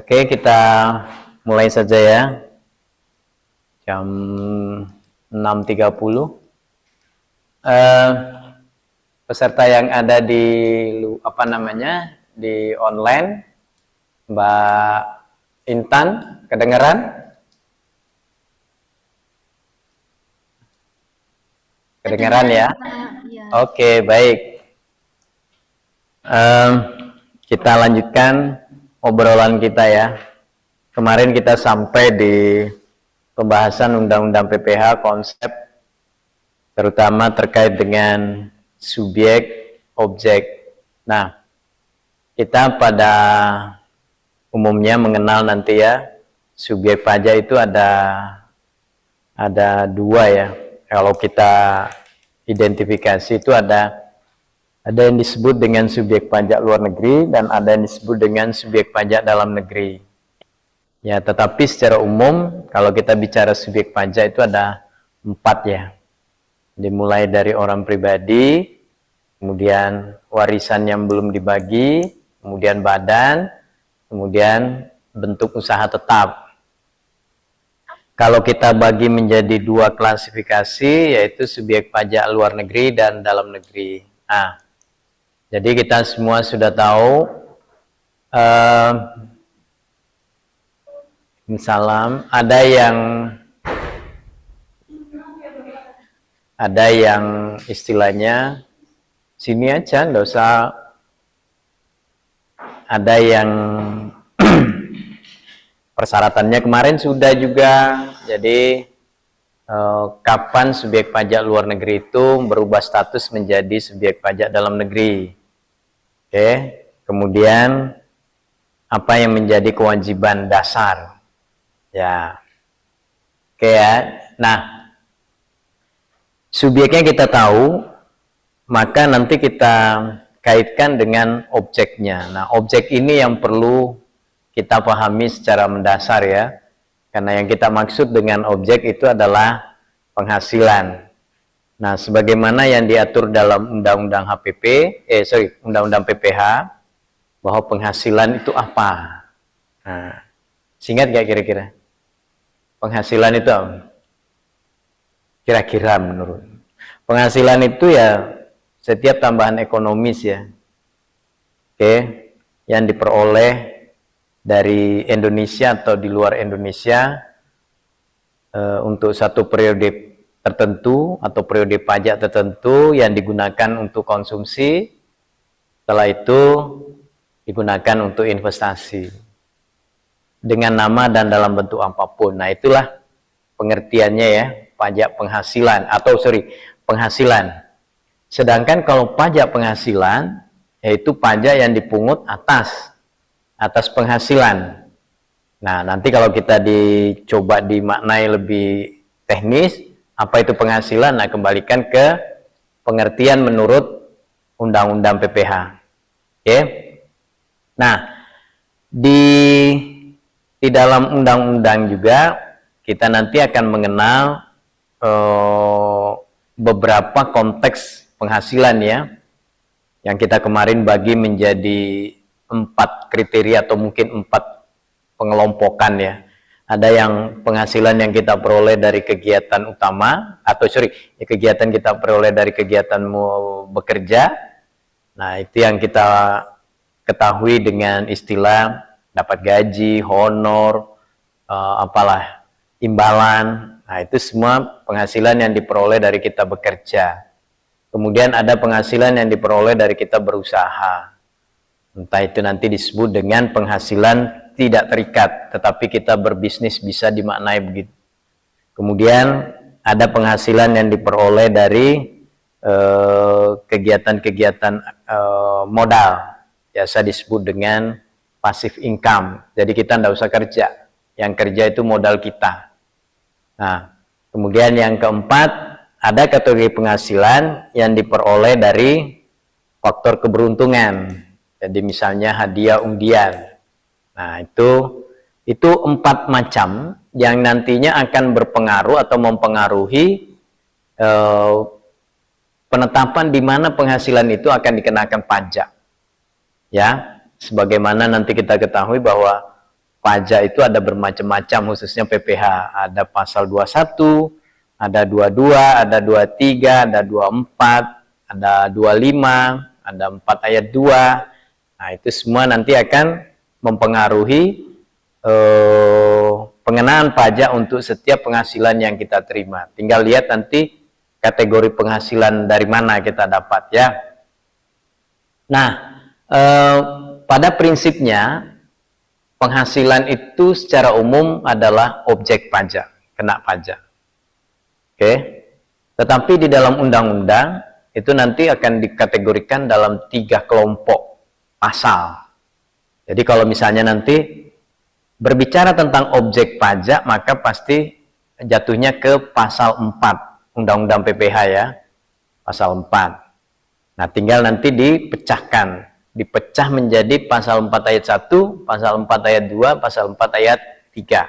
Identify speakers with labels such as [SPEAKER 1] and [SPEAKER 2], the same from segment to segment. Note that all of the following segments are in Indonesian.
[SPEAKER 1] Oke, kita mulai saja ya. Jam 6.30. Peserta yang ada di di online, Mbak Intan, kedengaran? Kedengaran ya?
[SPEAKER 2] Ya.
[SPEAKER 1] Oke, baik. Kita lanjutkan obrolan kita ya. Kemarin kita sampai di pembahasan Undang-Undang PPH, konsep terutama terkait dengan subjek, objek. Nah, kita pada umumnya mengenal nanti ya, subjek pajak itu ada dua ya. Kalau kita identifikasi itu ada yang disebut dengan subjek pajak luar negeri dan ada yang disebut dengan subjek pajak dalam negeri. Ya, tetapi secara umum kalau kita bicara subjek pajak itu ada 4 ya. Dimulai dari orang pribadi, kemudian warisan yang belum dibagi, kemudian badan, kemudian bentuk usaha tetap. Kalau kita bagi menjadi 2 klasifikasi, yaitu subjek pajak luar negeri dan dalam negeri. Nah, jadi kita semua sudah tahu, salam, ada yang istilahnya sini aja, nggak usah. Ada yang persyaratannya kemarin sudah juga. Jadi kapan subjek pajak luar negeri itu berubah status menjadi subjek pajak dalam negeri. Oke, kemudian apa yang menjadi kewajiban dasar? Ya, oke ya. Nah, subjeknya kita tahu, maka nanti kita kaitkan dengan objeknya. Nah, objek ini yang perlu kita pahami secara mendasar ya. Karena yang kita maksud dengan objek itu adalah penghasilan. Nah, sebagaimana yang diatur dalam Undang-Undang Undang-Undang PPH, bahwa penghasilan itu apa? Nah, ingat gak kira-kira? Penghasilan itu apa? Kira-kira menurut. Penghasilan itu ya setiap tambahan ekonomis ya. Oke, yang diperoleh dari Indonesia atau di luar Indonesia untuk satu periode tertentu atau periode pajak tertentu yang digunakan untuk konsumsi, setelah itu digunakan untuk investasi dengan nama dan dalam bentuk apapun. Nah, itulah pengertiannya ya, pajak penghasilan penghasilan. Sedangkan kalau pajak penghasilan yaitu pajak yang dipungut atas penghasilan. Nah, nanti kalau kita dicoba dimaknai lebih teknis, apa itu penghasilan? Nah, kembalikan ke pengertian menurut Undang-Undang PPH. Oke? Nah, di dalam undang-undang juga kita nanti akan mengenal beberapa konteks penghasilan ya, yang kita kemarin bagi menjadi 4 kriteria atau mungkin 4 pengelompokan ya. Ada yang penghasilan yang kita peroleh dari kegiatan utama kegiatan kita peroleh dari kegiatan bekerja. Nah, itu yang kita ketahui dengan istilah dapat gaji, honor, imbalan. Nah, itu semua penghasilan yang diperoleh dari kita bekerja. Kemudian ada penghasilan yang diperoleh dari kita berusaha. Entah itu nanti disebut dengan penghasilan tidak terikat, tetapi kita berbisnis, bisa dimaknai begitu. Kemudian ada penghasilan yang diperoleh dari kegiatan-kegiatan modal, biasa disebut dengan passive income. Jadi kita tidak usah kerja, yang kerja itu modal kita. Nah, kemudian yang keempat, ada kategori penghasilan yang diperoleh dari faktor keberuntungan. Jadi misalnya hadiah undian. Nah, itu 4 macam yang nantinya akan berpengaruh atau mempengaruhi penetapan di mana penghasilan itu akan dikenakan pajak. Ya, sebagaimana nanti kita ketahui bahwa pajak itu ada bermacam-macam, khususnya PPh. Ada pasal 21, ada 22, ada 23, ada 24, ada 25, ada 4 ayat 2. Nah, itu semua nanti akan mempengaruhi pengenaan pajak untuk setiap penghasilan yang kita terima. Tinggal lihat nanti kategori penghasilan dari mana kita dapat ya. Nah, pada prinsipnya penghasilan itu secara umum adalah objek pajak, kena pajak. Oke. Tetapi di dalam undang-undang itu nanti akan dikategorikan dalam 3 kelompok pasal. Jadi kalau misalnya nanti berbicara tentang objek pajak, maka pasti jatuhnya ke pasal 4 Undang-Undang PPh ya, pasal 4. Nah, tinggal nanti dipecah menjadi pasal 4 ayat 1, pasal 4 ayat 2, pasal 4 ayat 3.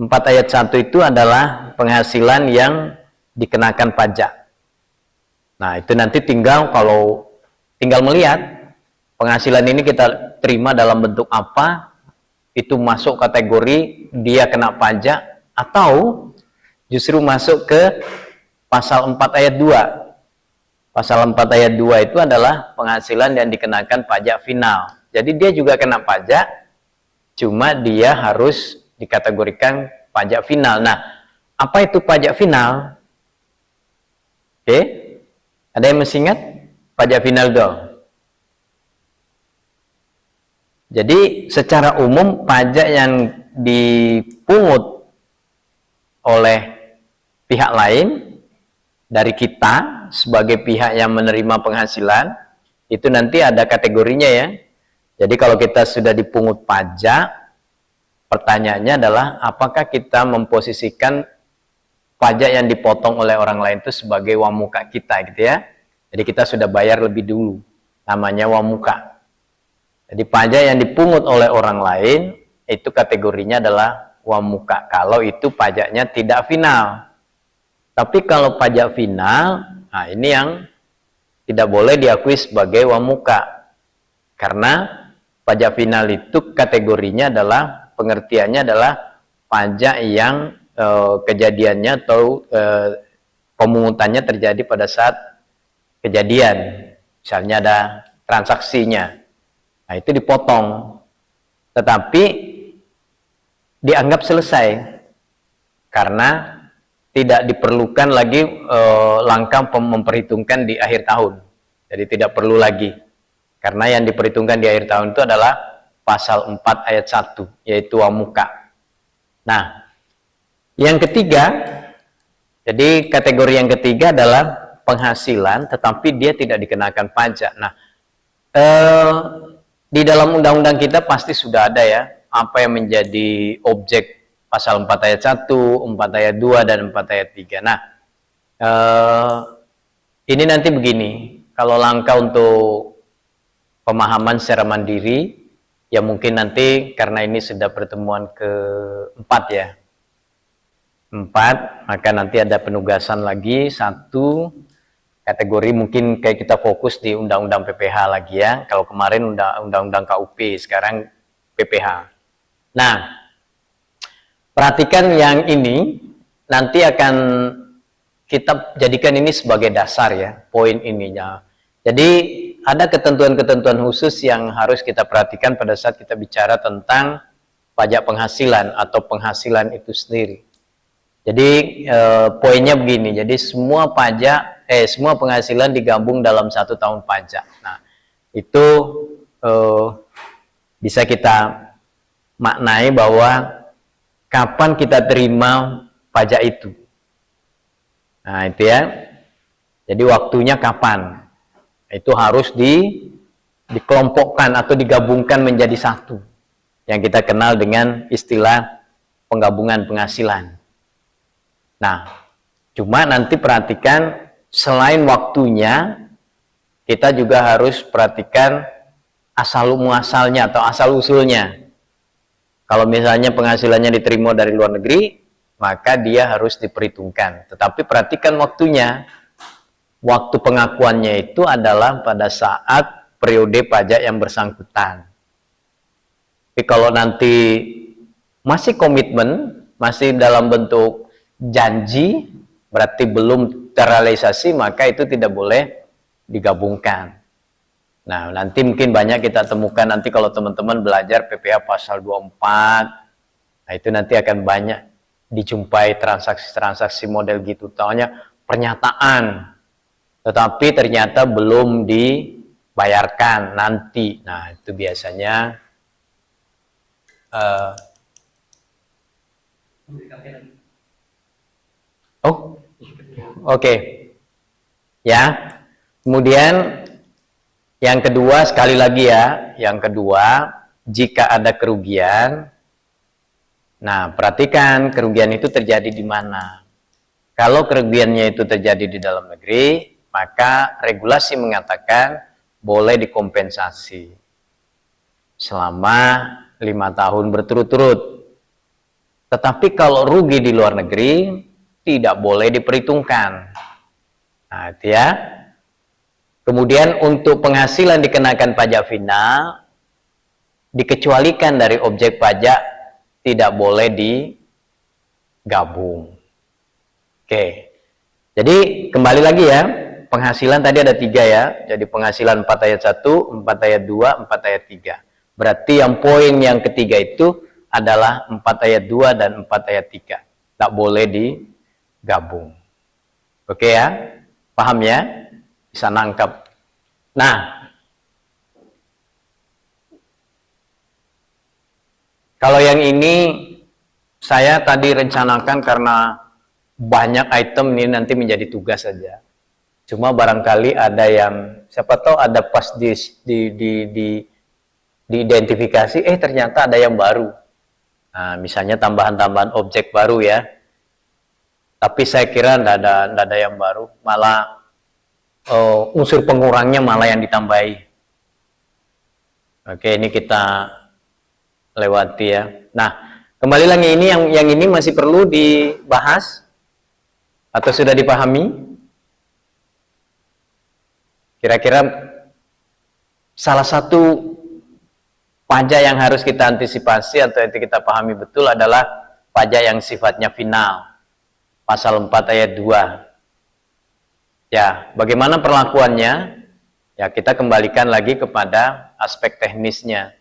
[SPEAKER 1] 4 ayat 1 itu adalah penghasilan yang dikenakan pajak. Nah, itu nanti tinggal melihat penghasilan ini kita terima dalam bentuk apa, itu masuk kategori dia kena pajak, atau justru masuk ke pasal 4 ayat 2. Pasal 4 ayat 2 itu adalah penghasilan yang dikenakan pajak final. Jadi dia juga kena pajak, cuma dia harus dikategorikan pajak final. Nah, apa itu pajak final? Oke, ada yang masih ingat pajak final dong? Jadi secara umum pajak yang dipungut oleh pihak lain dari kita sebagai pihak yang menerima penghasilan itu nanti ada kategorinya ya. Jadi kalau kita sudah dipungut pajak, pertanyaannya adalah apakah kita memposisikan pajak yang dipotong oleh orang lain itu sebagai uang muka kita gitu ya. Jadi kita sudah bayar lebih dulu, namanya uang muka. Jadi pajak yang dipungut oleh orang lain itu kategorinya adalah uang muka kalau itu pajaknya tidak final. Tapi kalau pajak final, nah ini yang tidak boleh diakui sebagai uang muka. Karena pajak final itu kategorinya adalah, pengertiannya adalah pajak yang kejadiannya atau pemungutannya terjadi pada saat kejadian. Misalnya ada transaksinya. Nah, itu dipotong. Tetapi dianggap selesai karena tidak diperlukan lagi langkah memperhitungkan di akhir tahun. Jadi tidak perlu lagi. Karena yang diperhitungkan di akhir tahun itu adalah pasal 4 ayat 1, yaitu uang muka. Nah, yang ketiga, jadi kategori yang ketiga adalah penghasilan tetapi dia tidak dikenakan pajak. Nah, di dalam undang-undang kita pasti sudah ada ya, apa yang menjadi objek pasal 4 ayat 1, 4 ayat 2, dan 4 ayat 3. Nah, ini nanti begini, kalau langkah untuk pemahaman secara mandiri, ya mungkin nanti karena ini sudah pertemuan ke-4 ya, 4, maka nanti ada penugasan lagi, 1, kategori mungkin kayak kita fokus di undang-undang PPh lagi ya. Kalau kemarin undang-undang KUP, sekarang PPh. Nah, perhatikan yang ini, nanti akan kita jadikan ini sebagai dasar ya, poin ininya. Jadi ada ketentuan-ketentuan khusus yang harus kita perhatikan pada saat kita bicara tentang pajak penghasilan atau penghasilan itu sendiri. Jadi poinnya begini, jadi semua penghasilan digabung dalam 1 tahun pajak. Nah, itu bisa kita maknai bahwa kapan kita terima pajak itu. Nah, itu ya. Jadi waktunya kapan? Itu harus dikelompokkan atau digabungkan menjadi satu. Yang kita kenal dengan istilah penggabungan penghasilan. Nah, cuma nanti perhatikan selain waktunya, kita juga harus perhatikan asal muasalnya atau asal usulnya. Kalau misalnya penghasilannya diterima dari luar negeri, maka dia harus diperhitungkan. Tetapi perhatikan waktunya. Waktu pengakuannya itu adalah pada saat periode pajak yang bersangkutan. Tapi kalau nanti masih komitmen, masih dalam bentuk janji, berarti belum terrealisasi, maka itu tidak boleh digabungkan. Nah, nanti mungkin banyak kita temukan nanti kalau teman-teman belajar PPh pasal 24, nah itu nanti akan banyak dijumpai transaksi-transaksi model gitu. Taunya pernyataan, tetapi ternyata belum dibayarkan nanti. Nah, itu biasanya oke. Ya. Kemudian yang kedua, sekali lagi ya, yang kedua, jika ada kerugian, nah perhatikan kerugian itu terjadi di mana. Kalau kerugiannya itu terjadi di dalam negeri, maka regulasi mengatakan boleh dikompensasi selama 5 tahun berturut-turut. Tetapi kalau rugi di luar negeri, tidak boleh diperhitungkan. Nah, itu ya. Kemudian untuk penghasilan dikenakan pajak final, dikecualikan dari objek pajak, tidak boleh digabung. Oke, jadi kembali lagi ya, penghasilan tadi ada 3 ya, jadi penghasilan 4 ayat 1, 4 ayat 2, 4 ayat 3. Berarti yang poin yang ketiga itu adalah 4 ayat 2 dan 4 ayat 3. Tak boleh digabung. Oke ya, paham ya? Bisa nangkap. Nah, kalau yang ini saya tadi rencanakan karena banyak item ini nanti menjadi tugas saja. Cuma barangkali ada yang, siapa tahu ada pas diidentifikasi, ternyata ada yang baru. Nah, misalnya tambahan-tambahan objek baru ya. Tapi saya kira tidak ada yang baru, malah unsur pengurangnya malah yang ditambahi. Oke, ini kita lewati ya. Nah, kembali lagi ini yang ini masih perlu dibahas atau sudah dipahami? Kira-kira salah satu pajak yang harus kita antisipasi atau yang kita pahami betul adalah pajak yang sifatnya final. Pasal 4 ayat 2. Ya, bagaimana perlakuannya? Ya, kita kembalikan lagi kepada aspek teknisnya.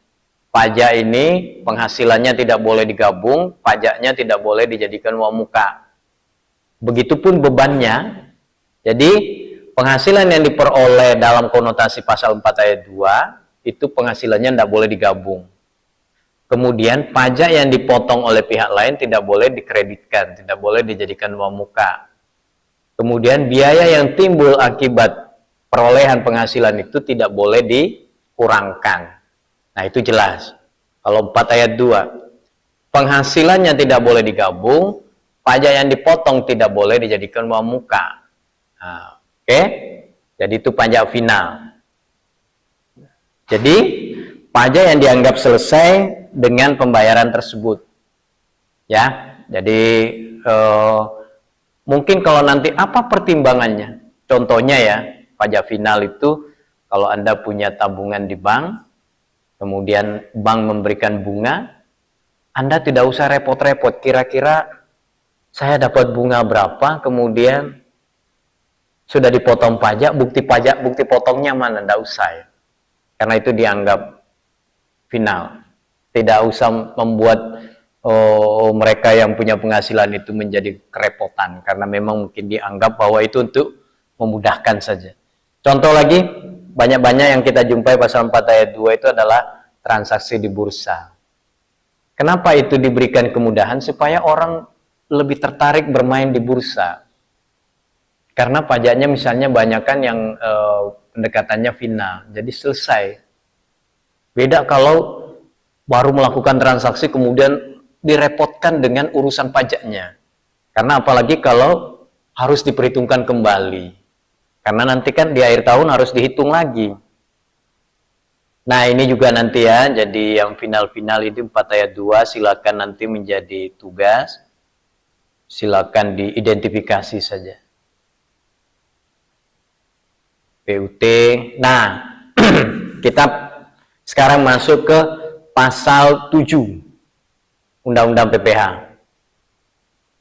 [SPEAKER 1] Pajak ini penghasilannya tidak boleh digabung, pajaknya tidak boleh dijadikan uang muka. Begitupun bebannya. Jadi, penghasilan yang diperoleh dalam konotasi pasal 4 ayat 2, itu penghasilannya tidak boleh digabung. Kemudian, pajak yang dipotong oleh pihak lain tidak boleh dikreditkan, tidak boleh dijadikan uang muka. Kemudian biaya yang timbul akibat perolehan penghasilan itu tidak boleh dikurangkan. Nah, itu jelas. Kalau 4 ayat 2, penghasilannya tidak boleh digabung, pajak yang dipotong tidak boleh dijadikan uang muka. Nah, oke? Jadi itu pajak final. Jadi, pajak yang dianggap selesai dengan pembayaran tersebut. Ya, jadi mungkin kalau nanti apa pertimbangannya? Contohnya ya, pajak final itu kalau Anda punya tabungan di bank, kemudian bank memberikan bunga, Anda tidak usah repot-repot. Kira-kira saya dapat bunga berapa, kemudian sudah dipotong pajak, bukti potongnya mana? Tidak usah ya. Karena itu dianggap final. Tidak usah membuat mereka yang punya penghasilan itu menjadi kerepotan karena memang mungkin dianggap bahwa itu untuk memudahkan saja. Contoh lagi, banyak-banyak yang kita jumpai pasal 4 ayat 2 itu adalah transaksi di bursa. Kenapa itu diberikan kemudahan? Supaya orang lebih tertarik bermain di bursa. Karena pajaknya misalnya banyakkan yang pendekatannya final, jadi selesai. Beda kalau baru melakukan transaksi kemudian direpotkan dengan urusan pajaknya. Karena apalagi kalau harus diperhitungkan kembali. Karena nanti kan di akhir tahun harus dihitung lagi. Nah, ini juga nanti ya, jadi yang final-final itu 4 ayat 2 silakan nanti menjadi tugas. Silakan diidentifikasi saja. PUT. Nah, kita sekarang masuk ke pasal 7 Undang-Undang PPH.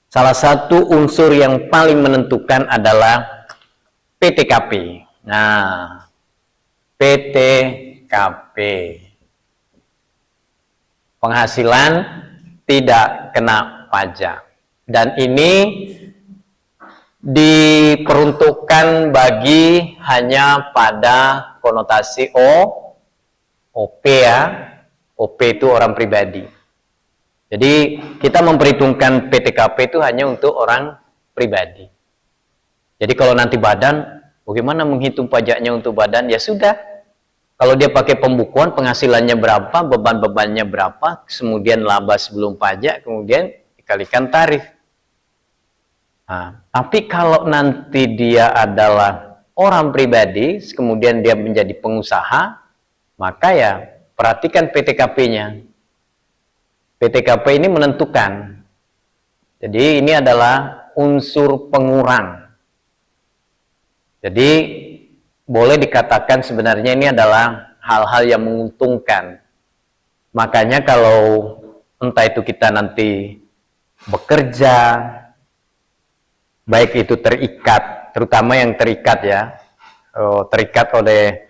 [SPEAKER 1] Salah satu unsur yang paling menentukan adalah PTKP. Nah, PTKP. Penghasilan tidak kena pajak. Dan ini diperuntukkan bagi hanya pada konotasi OP ya. OP itu orang pribadi. Jadi kita memperhitungkan PTKP itu hanya untuk orang pribadi. Jadi kalau nanti badan, bagaimana menghitung pajaknya untuk badan? Ya sudah, kalau dia pakai pembukuan, penghasilannya berapa, beban-bebannya berapa, kemudian laba sebelum pajak, kemudian dikalikan tarif. Nah, tapi kalau nanti dia adalah orang pribadi, kemudian dia menjadi pengusaha, maka ya perhatikan PTKP-nya. PTKP ini menentukan. Jadi ini adalah unsur pengurang. Jadi boleh dikatakan sebenarnya ini adalah hal-hal yang menguntungkan. Makanya kalau entah itu kita nanti bekerja, baik itu terikat, terutama yang terikat ya, terikat oleh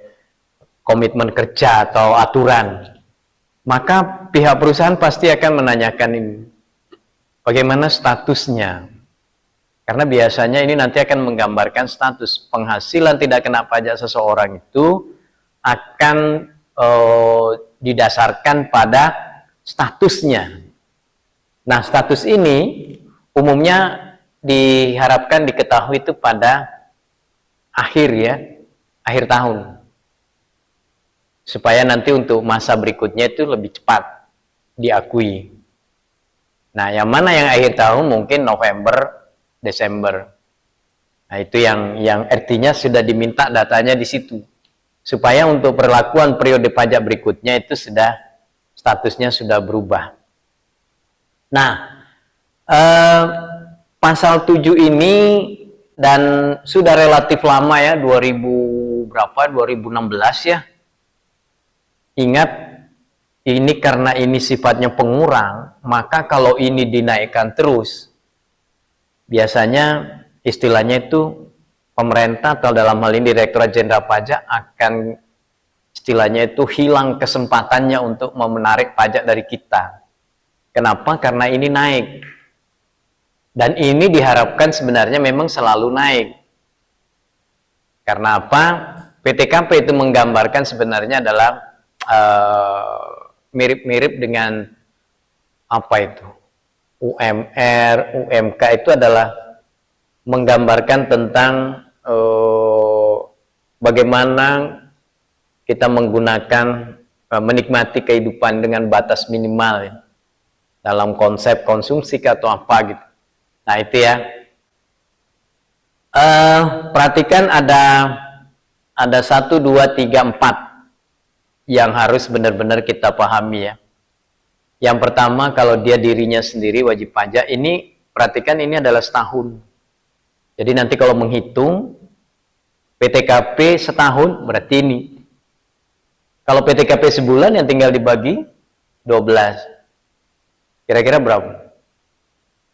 [SPEAKER 1] komitmen kerja atau aturan, maka pihak perusahaan pasti akan menanyakan ini, bagaimana statusnya. Karena biasanya ini nanti akan menggambarkan status penghasilan tidak kena pajak seseorang itu akan didasarkan pada statusnya. Nah, status ini umumnya diharapkan diketahui itu pada akhir tahun. Supaya nanti untuk masa berikutnya itu lebih cepat diakui. Nah, yang mana yang akhir tahun mungkin November, Desember. Nah, itu yang artinya sudah diminta datanya di situ. Supaya untuk perlakuan periode pajak berikutnya itu statusnya sudah berubah. Nah, pasal 7 ini dan sudah relatif lama ya, 2016 ya. Ingat, ini karena ini sifatnya pengurang, maka kalau ini dinaikkan terus, biasanya istilahnya itu pemerintah atau dalam hal ini Direktorat Jenderal Pajak akan istilahnya itu hilang kesempatannya untuk menarik pajak dari kita. Kenapa? Karena ini naik. Dan ini diharapkan sebenarnya memang selalu naik. Karena apa? PTKP itu menggambarkan sebenarnya adalah mirip-mirip dengan apa itu? UMR, UMK itu adalah menggambarkan tentang bagaimana kita menggunakan menikmati kehidupan dengan batas minimal ya, dalam konsep konsumsi atau apa gitu. Nah, itu ya. Perhatikan ada 1, 2, 3, 4 yang harus benar-benar kita pahami ya. Yang pertama, kalau dia dirinya sendiri wajib pajak, ini perhatikan ini adalah setahun. Jadi nanti kalau menghitung PTKP setahun berarti ini. Kalau PTKP sebulan yang tinggal dibagi 12. Kira-kira berapa?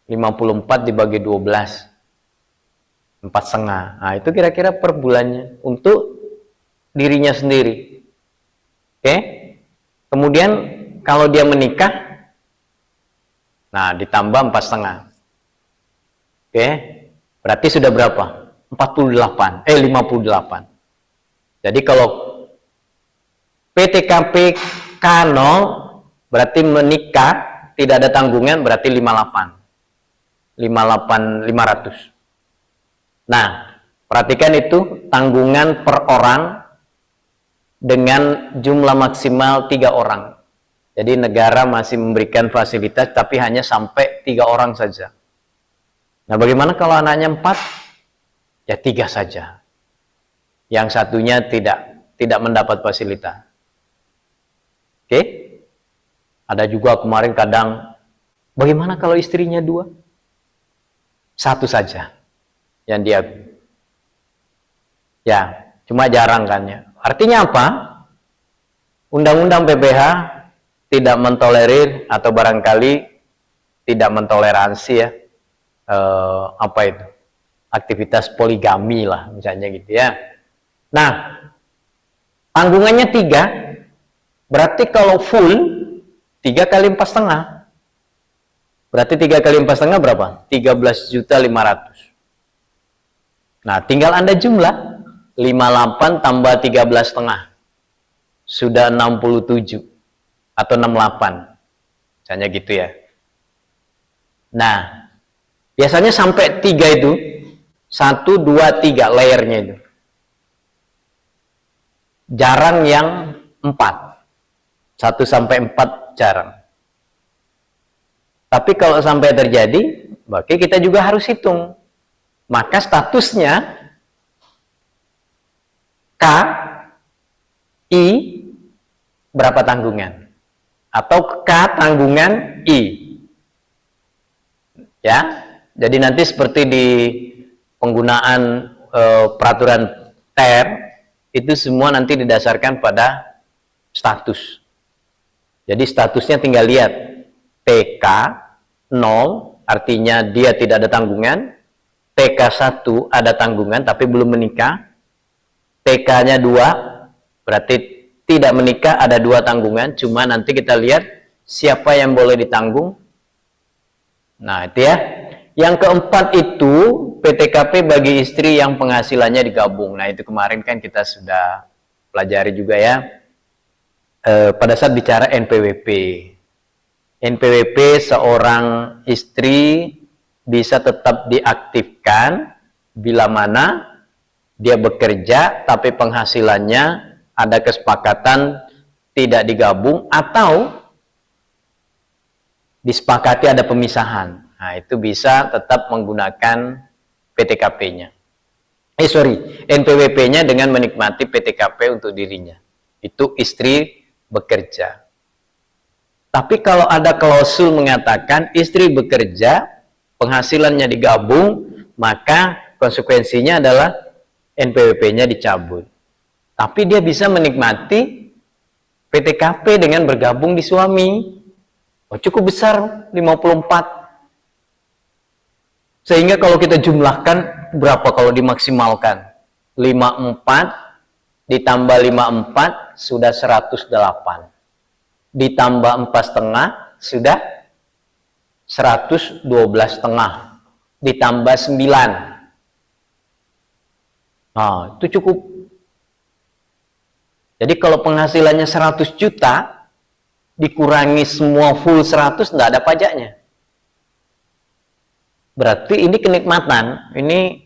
[SPEAKER 1] 54 dibagi 12. 4,5. Nah, itu kira-kira per bulannya untuk dirinya sendiri. Oke, kemudian kalau dia menikah, nah ditambah 4,5. Oke, berarti sudah berapa? 58, 58. Jadi kalau PTKP K0 berarti menikah, tidak ada tanggungan berarti 58. 500. Nah, perhatikan itu tanggungan per orang dengan jumlah maksimal 3 orang. Jadi negara masih memberikan fasilitas tapi hanya sampai 3 orang saja. Nah, bagaimana kalau anaknya 4? Ya 3 saja. Yang satunya tidak mendapat fasilitas. Oke? Ada juga kemarin kadang, bagaimana kalau istrinya 2? 1 saja yang dia. Ya, cuma jarang kan ya. Artinya apa? Undang-undang PPH tidak mentolerir atau barangkali tidak mentoleransi ya apa itu aktivitas poligami lah misalnya gitu ya. Nah, tanggungannya 3, berarti kalau full 3 kali 4,5, berarti 3 kali 4,5 berapa? 13.500.000. Nah, tinggal Anda jumlah 58 tambah 13,5 sudah 67 atau 68 misalnya gitu ya. Nah, biasanya sampai 3 itu 1, 2, 3 layernya itu. Jarang yang 4. 1 sampai 4 jarang. Tapi kalau sampai terjadi, berarti kita juga harus hitung. Maka statusnya K, I, berapa tanggungan? Atau K tanggungan I. Ya, jadi nanti seperti di penggunaan peraturan TER, itu semua nanti didasarkan pada status. Jadi statusnya tinggal lihat, TK 0, artinya dia tidak ada tanggungan, TK 1 ada tanggungan tapi belum menikah, TK-nya 2, berarti tidak menikah, ada 2 tanggungan, cuma nanti kita lihat siapa yang boleh ditanggung. Nah, itu ya. Yang keempat itu PTKP bagi istri yang penghasilannya digabung. Nah, itu kemarin kan kita sudah pelajari juga ya. Pada saat bicara NPWP. NPWP seorang istri bisa tetap diaktifkan bila mana dia bekerja tapi penghasilannya ada kesepakatan tidak digabung atau disepakati ada pemisahan. Nah, itu bisa tetap menggunakan PTKP-nya. NPWP-nya dengan menikmati PTKP untuk dirinya. Itu istri bekerja. Tapi kalau ada klausul mengatakan istri bekerja, penghasilannya digabung, maka konsekuensinya adalah NPWP-nya dicabut. Tapi dia bisa menikmati PTKP dengan bergabung di suami. Oh, cukup besar 54. Sehingga kalau kita jumlahkan berapa kalau dimaksimalkan? 54 ditambah 54 sudah 108. Ditambah 4,5 sudah 112,5. Ditambah 9. Nah, itu cukup. Jadi kalau penghasilannya 100 juta dikurangi semua full 100, tidak ada pajaknya. Berarti ini kenikmatan. Ini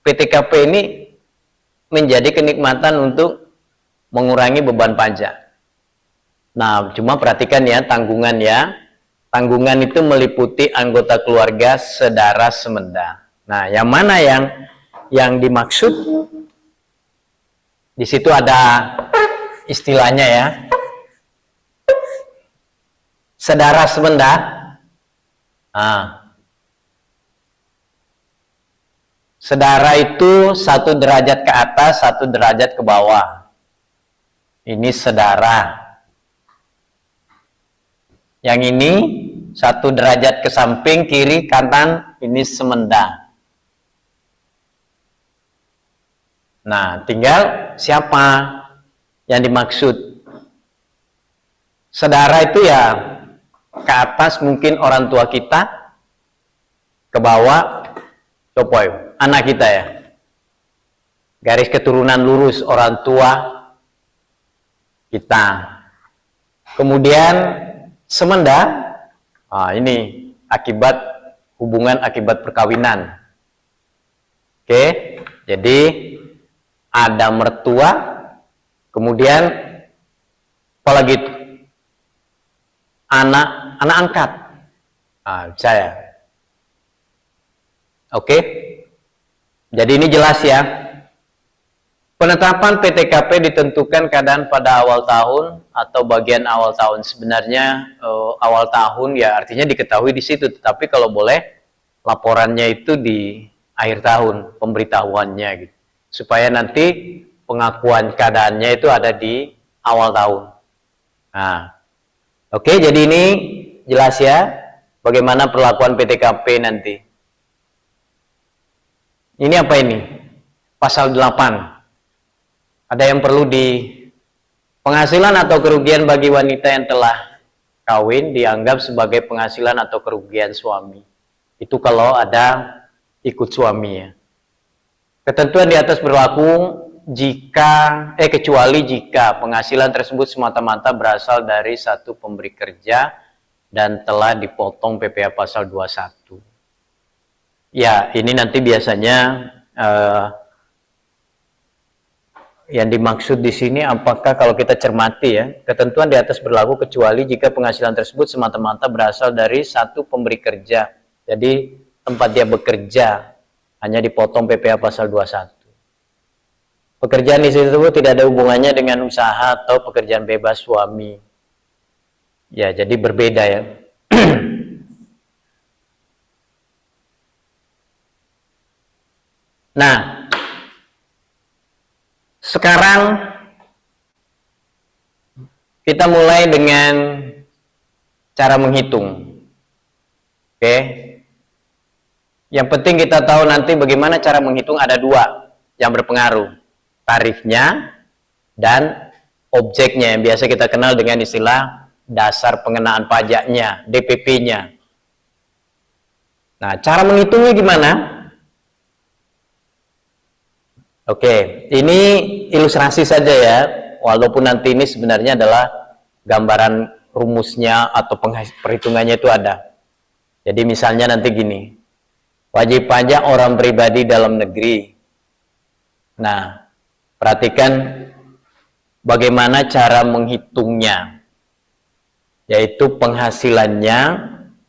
[SPEAKER 1] PTKP ini menjadi kenikmatan untuk mengurangi beban pajak. Nah, cuma perhatikan ya tanggungan ya. Tanggungan itu meliputi anggota keluarga sedara semenda. Nah, yang mana yang dimaksud? Di situ ada istilahnya ya. Sedara semenda. Nah, sedara itu 1 derajat ke atas, 1 derajat ke bawah. Ini sedara. Yang ini 1 derajat ke samping, kiri, kanan, ini semenda. Nah, tinggal siapa yang dimaksud. Sedara itu ya ke atas mungkin orang tua kita, ke bawah copoy, anak kita ya. Garis keturunan lurus orang tua kita. Kemudian semenda, ini akibat hubungan akibat perkawinan. Oke, jadi ada mertua, kemudian apalagi itu? Anak angkat. Saya. Oke. Jadi ini jelas ya. Penetapan PTKP ditentukan keadaan pada awal tahun atau bagian awal tahun. Sebenarnya awal tahun ya artinya diketahui di situ, tetapi kalau boleh laporannya itu di akhir tahun, pemberitahuannya gitu. Supaya nanti pengakuan keadaannya itu ada di awal tahun. Nah, Oke, jadi ini jelas ya bagaimana perlakuan PTKP nanti. Ini apa ini? Pasal 8. Ada yang perlu penghasilan atau kerugian bagi wanita yang telah kawin dianggap sebagai penghasilan atau kerugian suami. Itu kalau ada ikut suami ya. Ketentuan di atas berlaku kecuali jika penghasilan tersebut semata-mata berasal dari satu pemberi kerja dan telah dipotong PPh pasal 21. Ya, ini nanti biasanya yang dimaksud di sini apakah kalau kita cermati ya, ketentuan di atas berlaku kecuali jika penghasilan tersebut semata-mata berasal dari satu pemberi kerja. Jadi tempat dia bekerja hanya dipotong PPh pasal 21. Pekerjaan di situ tidak ada hubungannya dengan usaha atau pekerjaan bebas suami. Ya, jadi berbeda ya. Nah, sekarang kita mulai dengan cara menghitung. Oke. Yang penting kita tahu nanti bagaimana cara menghitung, ada dua yang berpengaruh. Tarifnya dan objeknya yang biasa kita kenal dengan istilah dasar pengenaan pajaknya, DPP-nya. Nah, cara menghitungnya gimana? Oke, ini ilustrasi saja ya, walaupun nanti ini sebenarnya adalah gambaran rumusnya atau perhitungannya itu ada. Jadi misalnya nanti gini, wajib pajak orang pribadi dalam negeri. Nah, perhatikan bagaimana cara menghitungnya, yaitu penghasilannya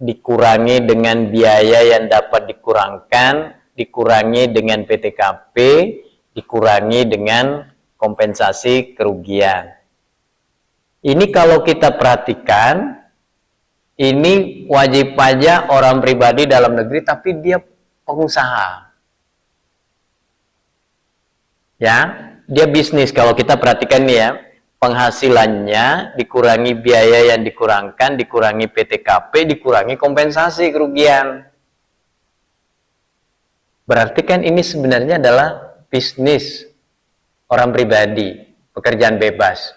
[SPEAKER 1] dikurangi dengan biaya yang dapat dikurangkan, dikurangi dengan PTKP, dikurangi dengan kompensasi kerugian. Ini kalau kita perhatikan, ini wajib pajak orang pribadi dalam negeri tapi dia pengusaha. Ya, dia bisnis. Kalau kita perhatikan nih ya, penghasilannya dikurangi biaya yang dikurangkan, dikurangi PTKP, dikurangi kompensasi kerugian. Berarti kan ini sebenarnya adalah bisnis orang pribadi, pekerjaan bebas.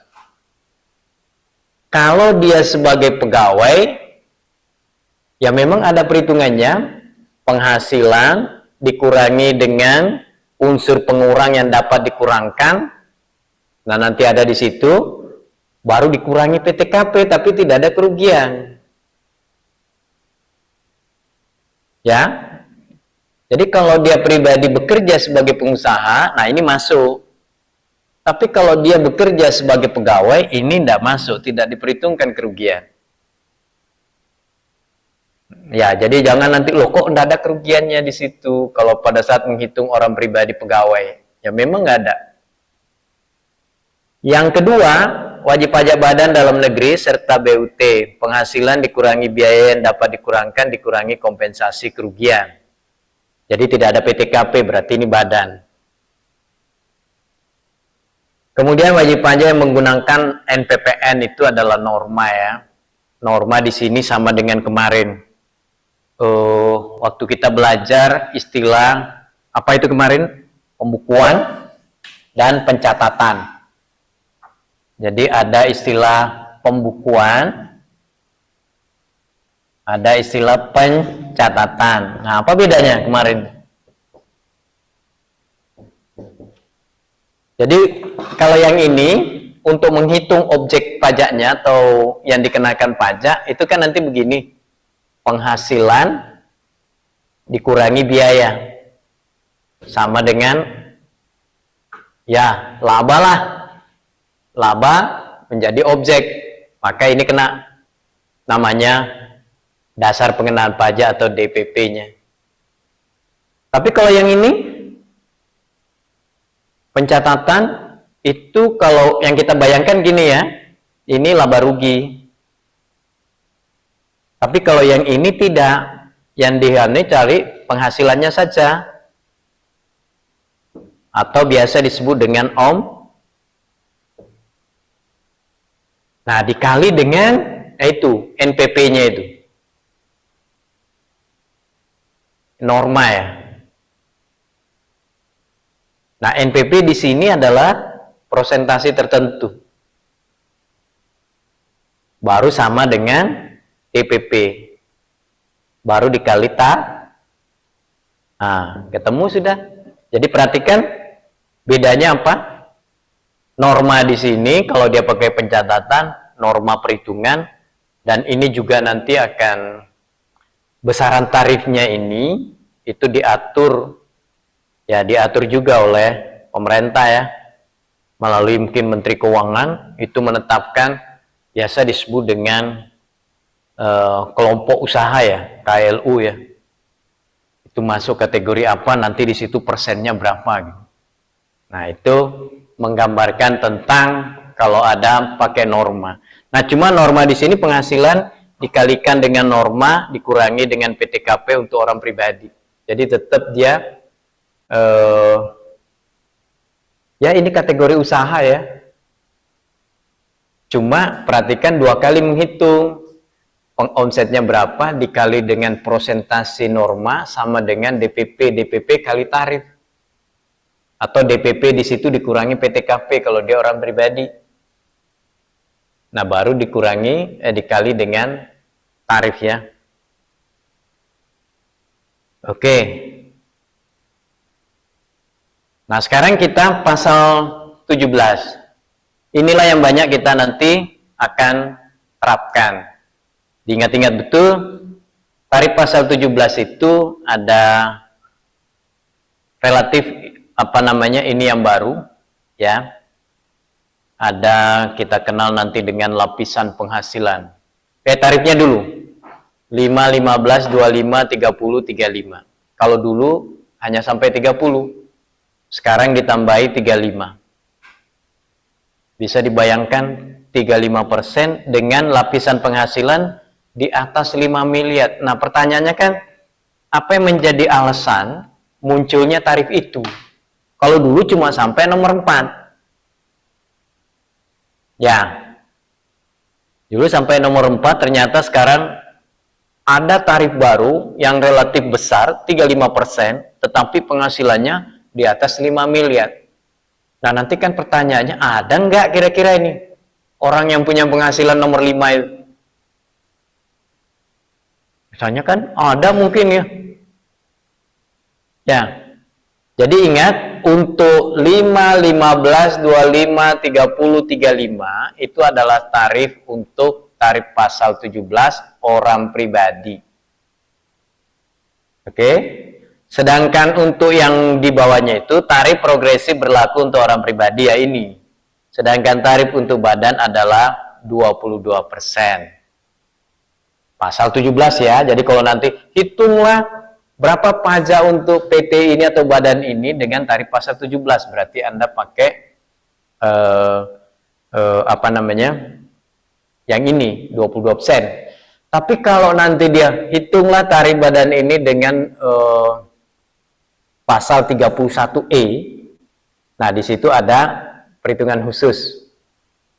[SPEAKER 1] Kalau dia sebagai pegawai, ya memang ada perhitungannya, penghasilan dikurangi dengan unsur pengurang yang dapat dikurangkan. Nah, nanti ada di situ, baru dikurangi PTKP, tapi tidak ada kerugian. Ya, jadi kalau dia pribadi bekerja sebagai pengusaha, nah ini masuk. Tapi kalau dia bekerja sebagai pegawai, ini tidak masuk, tidak diperhitungkan kerugian. Ya, jadi jangan nanti, loh kok tidak ada kerugiannya di situ kalau pada saat menghitung orang pribadi pegawai. Ya memang nggak ada. Yang kedua, wajib pajak badan dalam negeri serta BUT. Penghasilan dikurangi biaya yang dapat dikurangkan, dikurangi kompensasi kerugian. Jadi tidak ada PTKP, berarti ini badan. Kemudian wajib pajak yang menggunakan NPPN itu adalah norma ya. Norma di sini sama dengan kemarin. Waktu kita belajar istilah apa itu kemarin? Pembukuan dan pencatatan. Jadi ada istilah pembukuan, ada istilah pencatatan. Nah, apa bedanya kemarin? Jadi kalau yang ini untuk menghitung objek pajaknya atau yang dikenakan pajak itu kan nanti begini, penghasilan dikurangi biaya sama dengan ya laba lah, laba menjadi objek, maka ini kena namanya dasar pengenaan pajak atau DPP-nya. Tapi kalau yang ini pencatatan itu, kalau yang kita bayangkan gini ya, ini laba rugi. Tapi kalau yang ini tidak, yang cari penghasilannya saja, atau biasa disebut dengan Nah, dikali dengan itu NPP-nya itu. Norma ya. Nah, NPP di sini adalah prosentasi tertentu. Baru sama dengan TPP. Baru dikali nah, ketemu sudah. Jadi perhatikan bedanya apa? Norma di sini kalau dia pakai pencatatan, norma perhitungan, dan ini juga nanti akan besaran tarifnya ini itu diatur ya, diatur juga oleh pemerintah ya, melalui mungkin Menteri Keuangan, itu menetapkan biasa disebut dengan kelompok usaha ya, KLU ya. Itu masuk kategori apa, nanti di situ persennya berapa gitu. Nah, itu menggambarkan tentang kalau ada pakai norma. Nah, cuma norma di sini penghasilan dikalikan dengan norma dikurangi dengan PTKP untuk orang pribadi. Jadi tetap dia ya ini kategori usaha ya. Cuma perhatikan dua kali menghitung. Omsetnya berapa dikali dengan prosentasi norma sama dengan DPP kali tarif. Atau DPP di situ dikurangi PTKP kalau dia orang pribadi. Nah, baru dikurangi dikali dengan tarif ya. Oke. Nah, sekarang kita pasal 17. Inilah yang banyak kita nanti akan terapkan. Diingat-ingat betul, tarif pasal 17 itu ada relatif apa namanya, ini yang baru ya. Ada kita kenal nanti dengan lapisan penghasilan. Tarifnya dulu 5, 15, 25, 30, 35. Kalau dulu hanya sampai 30, sekarang ditambahi 35. Bisa dibayangkan 35% dengan lapisan penghasilan di atas 5 miliar. Nah, pertanyaannya kan, apa yang menjadi alasan munculnya tarif itu? Kalau dulu cuma sampai nomor 4. Ya, dulu sampai nomor 4, ternyata sekarang ada tarif baru yang relatif besar, 35%, tetapi penghasilannya di atas 5 miliar. Nah, nanti kan pertanyaannya, ada nggak kira-kira ini orang yang punya penghasilan nomor 5 itu? Misalnya kan ada mungkin ya. Ya, jadi ingat, untuk 5, 15, 25, 30, 35 itu adalah tarif untuk tarif pasal 17 orang pribadi. Oke? Sedangkan untuk yang di bawahnya itu tarif progresif berlaku untuk orang pribadi ya ini. Sedangkan tarif untuk badan adalah 22%. Pasal 17 ya. Jadi kalau nanti hitunglah berapa pajak untuk PT ini atau badan ini dengan tarif pasal 17, berarti Anda pakai apa namanya? Yang ini 22%. Tapi kalau nanti dia hitunglah tarif badan ini dengan pasal 31E. Nah, di situ ada perhitungan khusus.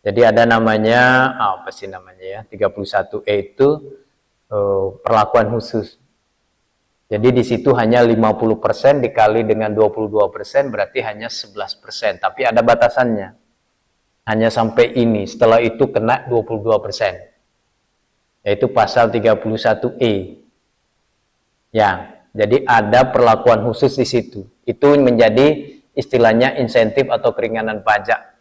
[SPEAKER 1] Jadi ada namanya apa sih namanya ya? 31E itu perlakuan khusus. Jadi di situ hanya 50% dikali dengan 22% berarti hanya 11%. Tapi ada batasannya. Hanya sampai ini. Setelah itu kena 22%. Yaitu pasal 31E. Ya, jadi ada perlakuan khusus di situ. Itu menjadi istilahnya insentif atau keringanan pajak.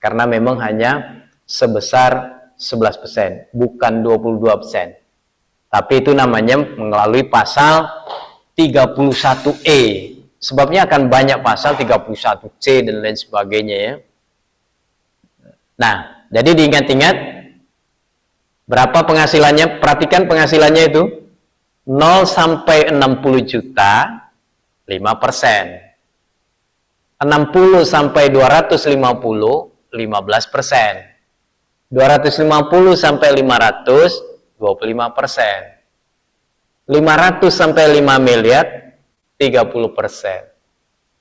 [SPEAKER 1] Karena memang hanya sebesar 11%, bukan 22%. Tapi itu namanya melalui pasal 31E. Sebabnya akan banyak pasal 31C dan lain sebagainya ya. Nah, jadi diingat-ingat berapa penghasilannya? Perhatikan penghasilannya itu 0 sampai 60 juta 5%. 60 sampai 250 15%. 250 sampai 500 25%. 500 sampai 5 miliar 30%.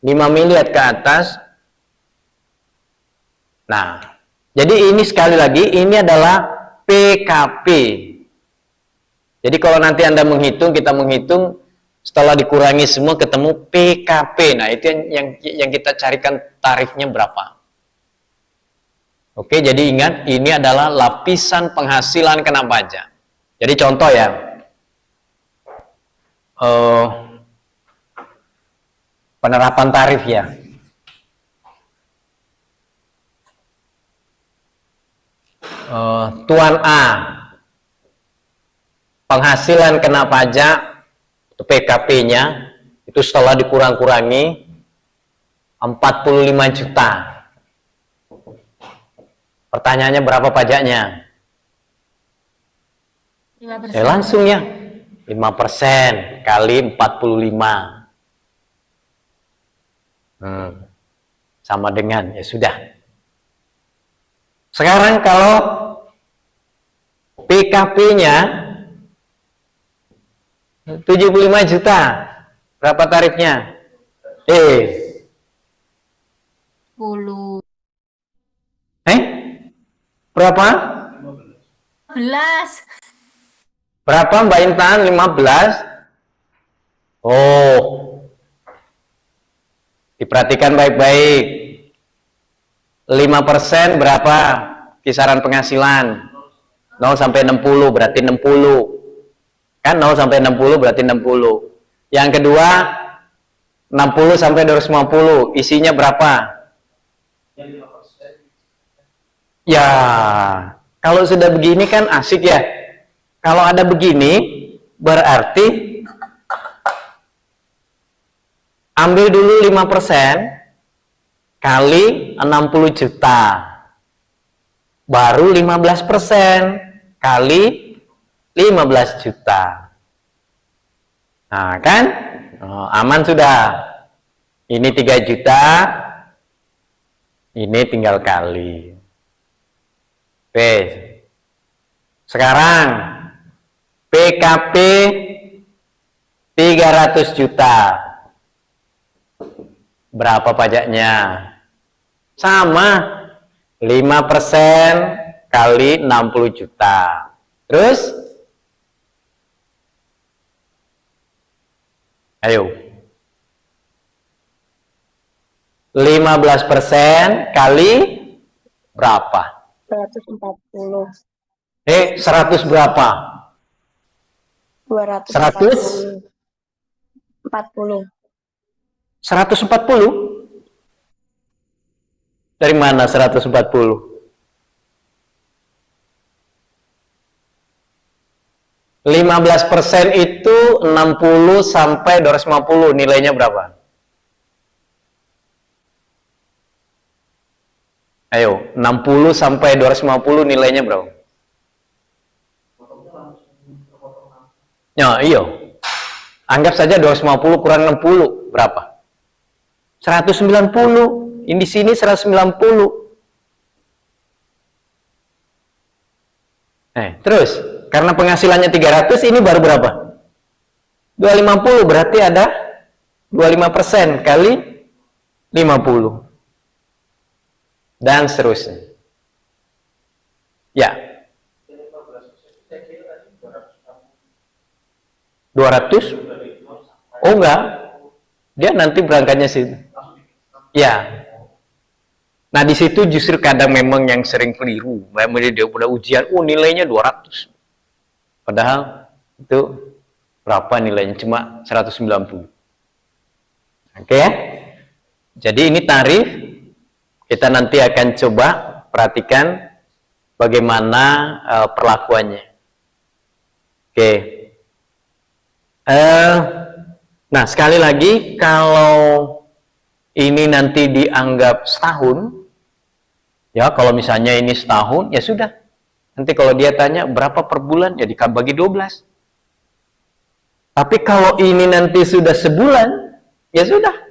[SPEAKER 1] 5 miliar ke atas. Nah, jadi ini sekali lagi ini adalah PKP. Jadi kalau nanti Anda menghitung, kita menghitung, setelah dikurangi semua ketemu PKP. Nah, itu yang kita carikan tarifnya berapa. Oke, jadi ingat, ini adalah lapisan penghasilan kena pajak. Jadi contoh ya, penerapan tarif ya. Tuan A, penghasilan kena pajak, PKP-nya, itu setelah dikurang-kurangi 45 juta. Pertanyaannya berapa pajaknya?
[SPEAKER 2] 5%.
[SPEAKER 1] Langsung ya, 5% kali 45. Sama dengan, ya sudah. Sekarang kalau PKP-nya 75 juta, berapa tarifnya?
[SPEAKER 2] 10.
[SPEAKER 1] Berapa?
[SPEAKER 2] 11.
[SPEAKER 1] Berapa Mbak Intan? 15? Oh, diperhatikan baik-baik. 5% berapa kisaran penghasilan? 0 sampai 60 berarti 60. Kan 0 sampai 60 berarti 60. Yang kedua 60 sampai 250, isinya berapa? Ya, kalau sudah begini kan asik ya. Kalau ada begini, berarti ambil dulu 5% kali 60 juta. Baru 15% kali 15 juta. Nah, kan? Aman sudah. Ini 3 juta. Ini tinggal kali. Oke. Sekarang PKP 300 juta. Berapa pajaknya? Sama. 5% kali 60 juta. Terus? Ayo. 15% kali berapa?
[SPEAKER 2] 140.
[SPEAKER 1] 100 berapa?
[SPEAKER 2] 240.
[SPEAKER 1] 140? Dari mana 140? 15% itu 60 sampai 250, nilainya berapa? Ayo, 60 sampai 250 nilainya berapa? Ya, iya. Anggap saja 250 kurang 60, berapa? 190. Ini di sini 190. Terus, karena penghasilannya 300, ini baru berapa? 250, berarti ada 25% kali 50. Dan seterusnya. Ya. 200? Oh enggak. Dia nanti berangkatnya situ. Ya. Nah, di situ justru kadang memang yang sering keliru. Dia pada ujian, nilainya 200. Padahal itu berapa nilainya? Cuma 190. Oke ya? Jadi ini tarif. Kita nanti akan coba perhatikan bagaimana perlakuannya. Oke. Nah, sekali lagi, kalau ini nanti dianggap setahun, ya kalau misalnya ini setahun, ya sudah. Nanti kalau dia tanya berapa per bulan, ya dibagi 12. Tapi kalau ini nanti sudah sebulan, ya sudah.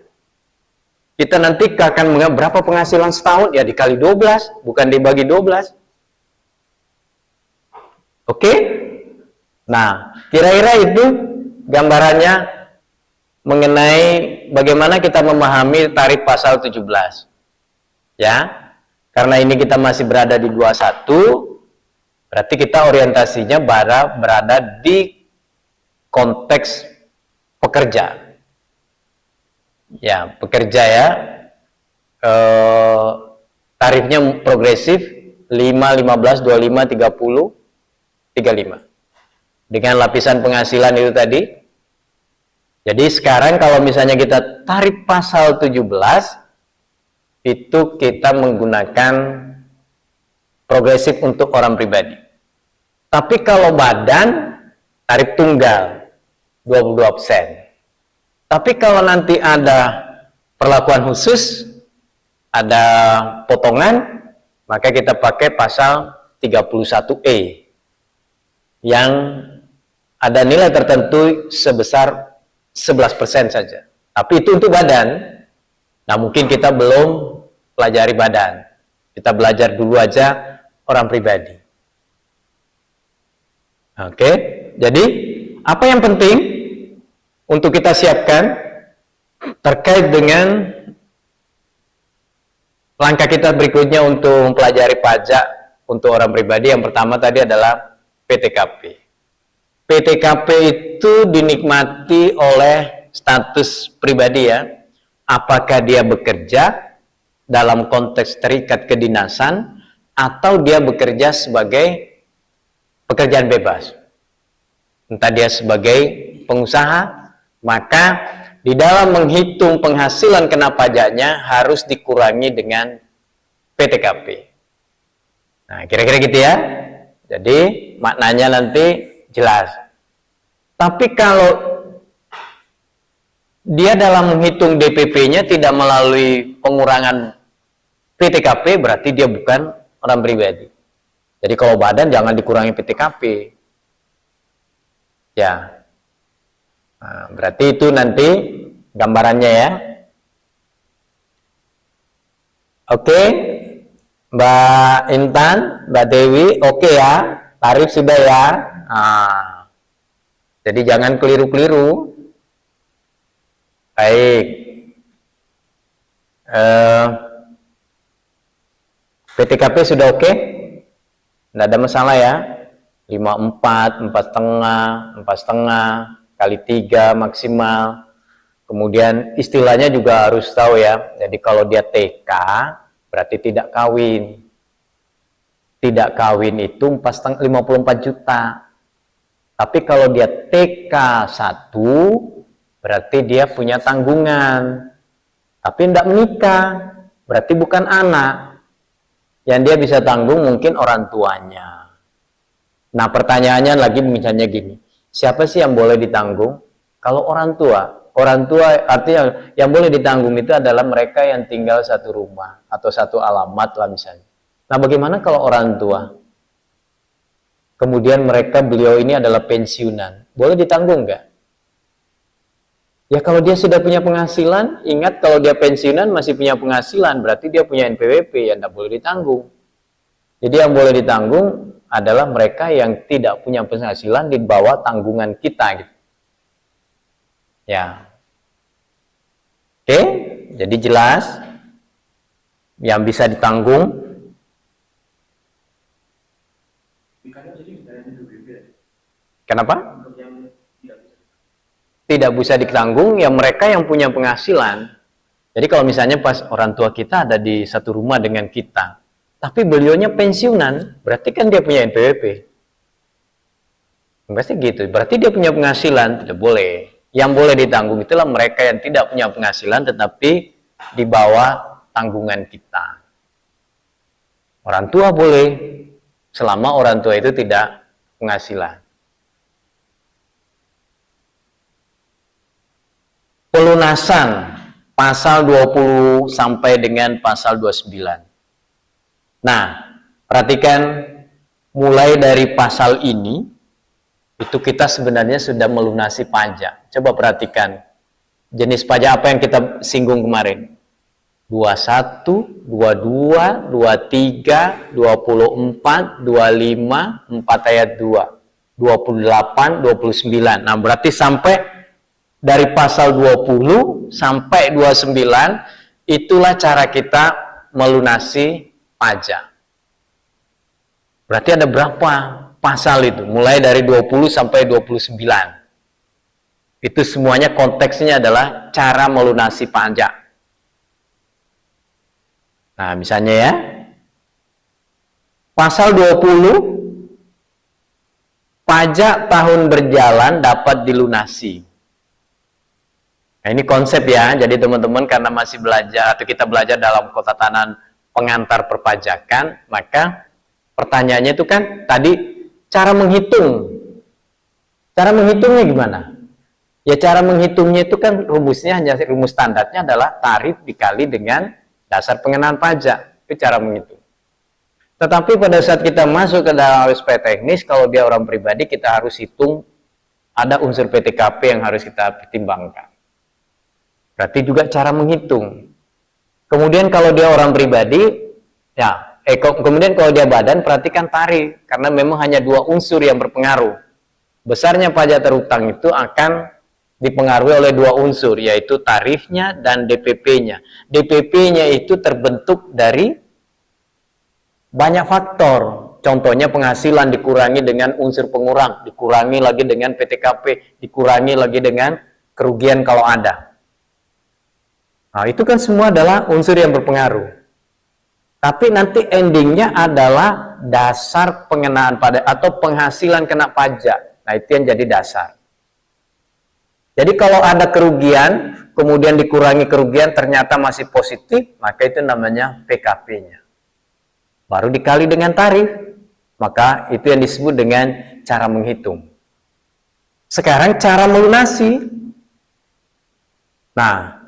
[SPEAKER 1] Kita nanti akan menganggap berapa penghasilan setahun, ya dikali 12, bukan dibagi 12. Oke? Nah, kira-kira itu gambarannya mengenai bagaimana kita memahami tarif pasal 17. Ya, karena ini kita masih berada di 21, Berarti kita orientasinya berada di konteks pekerja. Ya, pekerja ya. Tarifnya progresif 5, 15, 25, 30, 35. Dengan lapisan penghasilan itu tadi. Jadi sekarang kalau misalnya kita tarik pasal 17, itu kita menggunakan progresif untuk orang pribadi. Tapi kalau badan, tarif tunggal 22%. Tapi kalau nanti ada perlakuan khusus, ada potongan, maka kita pakai pasal 31E yang ada nilai tertentu sebesar 11% saja. Tapi itu untuk badan. Nah, mungkin kita belum pelajari badan. Kita belajar dulu aja orang pribadi. Oke, jadi apa yang penting untuk kita siapkan terkait dengan langkah kita berikutnya untuk mempelajari pajak untuk orang pribadi? Yang pertama tadi adalah PTKP. PTKP itu dinikmati oleh status pribadi ya. Apakah dia bekerja dalam konteks terikat kedinasan atau dia bekerja sebagai pekerjaan bebas. Entah dia sebagai pengusaha, maka di dalam menghitung penghasilan kena pajaknya harus dikurangi dengan PTKP. Nah, kira-kira gitu ya. Jadi maknanya nanti jelas. Tapi kalau dia dalam menghitung DPP-nya tidak melalui pengurangan PTKP, berarti dia bukan orang pribadi. Jadi kalau badan jangan dikurangi PTKP. Ya. Nah, berarti itu nanti gambarannya ya. Oke, Mbak Intan, Mbak Dewi, oke ya, tarif sudah ya. Nah, jadi jangan keliru-keliru. Baik, PTKP sudah oke? Tidak ada masalah ya. 54, 4,5, 4,5 kali 3 maksimal. Kemudian istilahnya juga harus tahu ya. Jadi kalau dia TK berarti tidak kawin. Tidak kawin itu 54 juta. Tapi kalau dia TK 1 berarti dia punya tanggungan. Tapi tidak menikah, berarti bukan anak. Yang dia bisa tanggung mungkin orang tuanya. Nah, pertanyaannya lagi misalnya gini, siapa sih yang boleh ditanggung? Kalau orang tua artinya yang boleh ditanggung itu adalah mereka yang tinggal satu rumah atau satu alamat lah misalnya. Nah, bagaimana kalau orang tua? Kemudian beliau ini adalah pensiunan, boleh ditanggung nggak? Ya kalau dia sudah punya penghasilan, ingat kalau dia pensiunan masih punya penghasilan, berarti dia punya NPWP, yang tidak boleh ditanggung. Jadi yang boleh ditanggung adalah mereka yang tidak punya penghasilan di bawah tanggungan kita. Gitu. Ya, oke, jadi jelas yang bisa ditanggung. Kenapa? Tidak bisa ditanggung yang mereka yang punya penghasilan. Jadi kalau misalnya pas orang tua kita ada di satu rumah dengan kita, tapi beliaunya pensiunan, berarti kan dia punya NPWP. Pasti gitu, berarti dia punya penghasilan, tidak boleh. Yang boleh ditanggung itulah mereka yang tidak punya penghasilan tetapi di bawah tanggungan kita. Orang tua boleh, selama orang tua itu tidak penghasilan. Pelunasan pasal 20 sampai dengan pasal 29. Nah, perhatikan mulai dari pasal ini itu kita sebenarnya sudah melunasi pajak. Coba perhatikan jenis pajak apa yang kita singgung kemarin. 21, 22, 23, 24, 25, 4 ayat 2, 28, 29. Nah, berarti sampai dari pasal 20 sampai 29 itulah cara kita melunasi pajak. Berarti ada berapa pasal itu? Mulai dari 20 sampai 29. Itu semuanya konteksnya adalah cara melunasi pajak. Nah, misalnya ya, pasal 20, pajak tahun berjalan dapat dilunasi. Nah, ini konsep ya. Jadi teman-teman karena masih belajar atau kita belajar dalam ketatanan pengantar perpajakan, maka pertanyaannya itu kan tadi cara menghitung. Cara menghitungnya gimana? Ya cara menghitungnya itu kan rumusnya hanya rumus standarnya adalah tarif dikali dengan dasar pengenaan pajak. Itu cara menghitung. Tetapi pada saat kita masuk ke dalam aspek teknis, kalau dia orang pribadi, kita harus hitung ada unsur PTKP yang harus kita pertimbangkan. Berarti juga cara menghitung. Kemudian kalau dia orang pribadi, ya, kemudian kalau dia badan, perhatikan tarif. Karena memang hanya dua unsur yang berpengaruh. Besarnya pajak terutang itu akan dipengaruhi oleh dua unsur, yaitu tarifnya dan DPP-nya. DPP-nya itu terbentuk dari banyak faktor, contohnya penghasilan dikurangi dengan unsur pengurang, dikurangi lagi dengan PTKP, dikurangi lagi dengan kerugian kalau ada. Nah, itu kan semua adalah unsur yang berpengaruh. Tapi nanti endingnya adalah dasar pengenaan pajak atau penghasilan kena pajak. Nah, itu yang jadi dasar. Jadi kalau ada kerugian, kemudian dikurangi kerugian ternyata masih positif, maka itu namanya PKP-nya. Baru dikali dengan tarif, maka itu yang disebut dengan cara menghitung. Sekarang cara melunasi. Nah,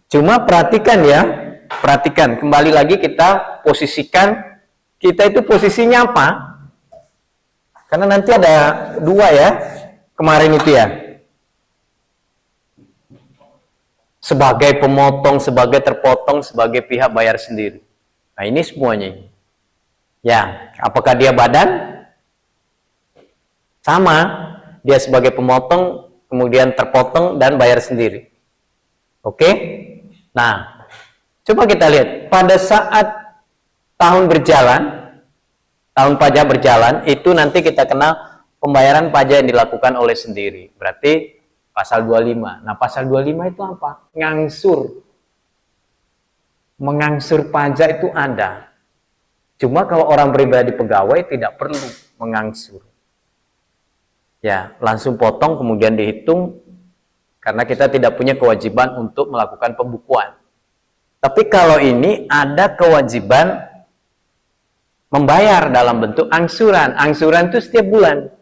[SPEAKER 1] cuma perhatikan ya, perhatikan kembali lagi kita posisikan, kita itu posisinya apa? Karena nanti ada dua ya, kemarin itu ya. Sebagai pemotong, sebagai terpotong, sebagai pihak bayar sendiri. Nah ini semuanya. Ya, apakah dia badan? Sama, dia sebagai pemotong, kemudian terpotong dan bayar sendiri. Oke? Nah, coba kita lihat. Pada saat tahun berjalan, tahun pajak berjalan, itu nanti kita kenal pembayaran pajak yang dilakukan oleh sendiri. Berarti pasal 25. Nah, pasal 25 itu apa? Ngangsur. Mengangsur pajak itu ada. Cuma kalau orang pribadi pegawai tidak perlu mengangsur. Ya, langsung potong kemudian dihitung karena kita tidak punya kewajiban untuk melakukan pembukuan. Tapi kalau ini ada kewajiban membayar dalam bentuk angsuran. Angsuran itu setiap bulan.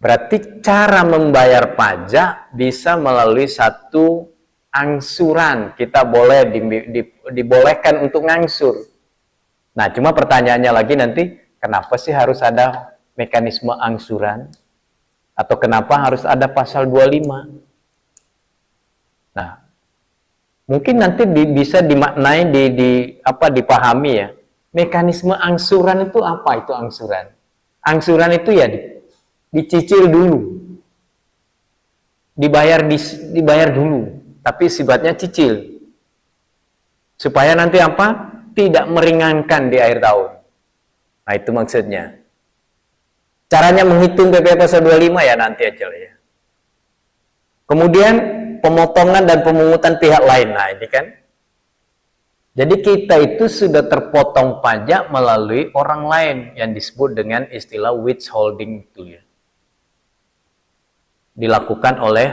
[SPEAKER 1] Berarti cara membayar pajak bisa melalui satu angsuran. Kita boleh dibolehkan untuk ngangsur. Nah, cuma pertanyaannya lagi nanti, kenapa sih harus ada mekanisme angsuran? Atau kenapa harus ada pasal 25? Nah, mungkin nanti bisa dimaknai, dipahami ya. Mekanisme angsuran itu apa itu angsuran? Angsuran itu ya dicicil dulu. Dibayar dulu, tapi sifatnya cicil. Supaya nanti apa? Tidak meringankan di akhir tahun. Nah, itu maksudnya. Caranya menghitung PPh pasal 25 ya nanti aja lah ya. Kemudian pemotongan dan pemungutan pihak lain. Nah, ini kan. Jadi kita itu sudah terpotong pajak melalui orang lain yang disebut dengan istilah withholding itu ya. Dilakukan oleh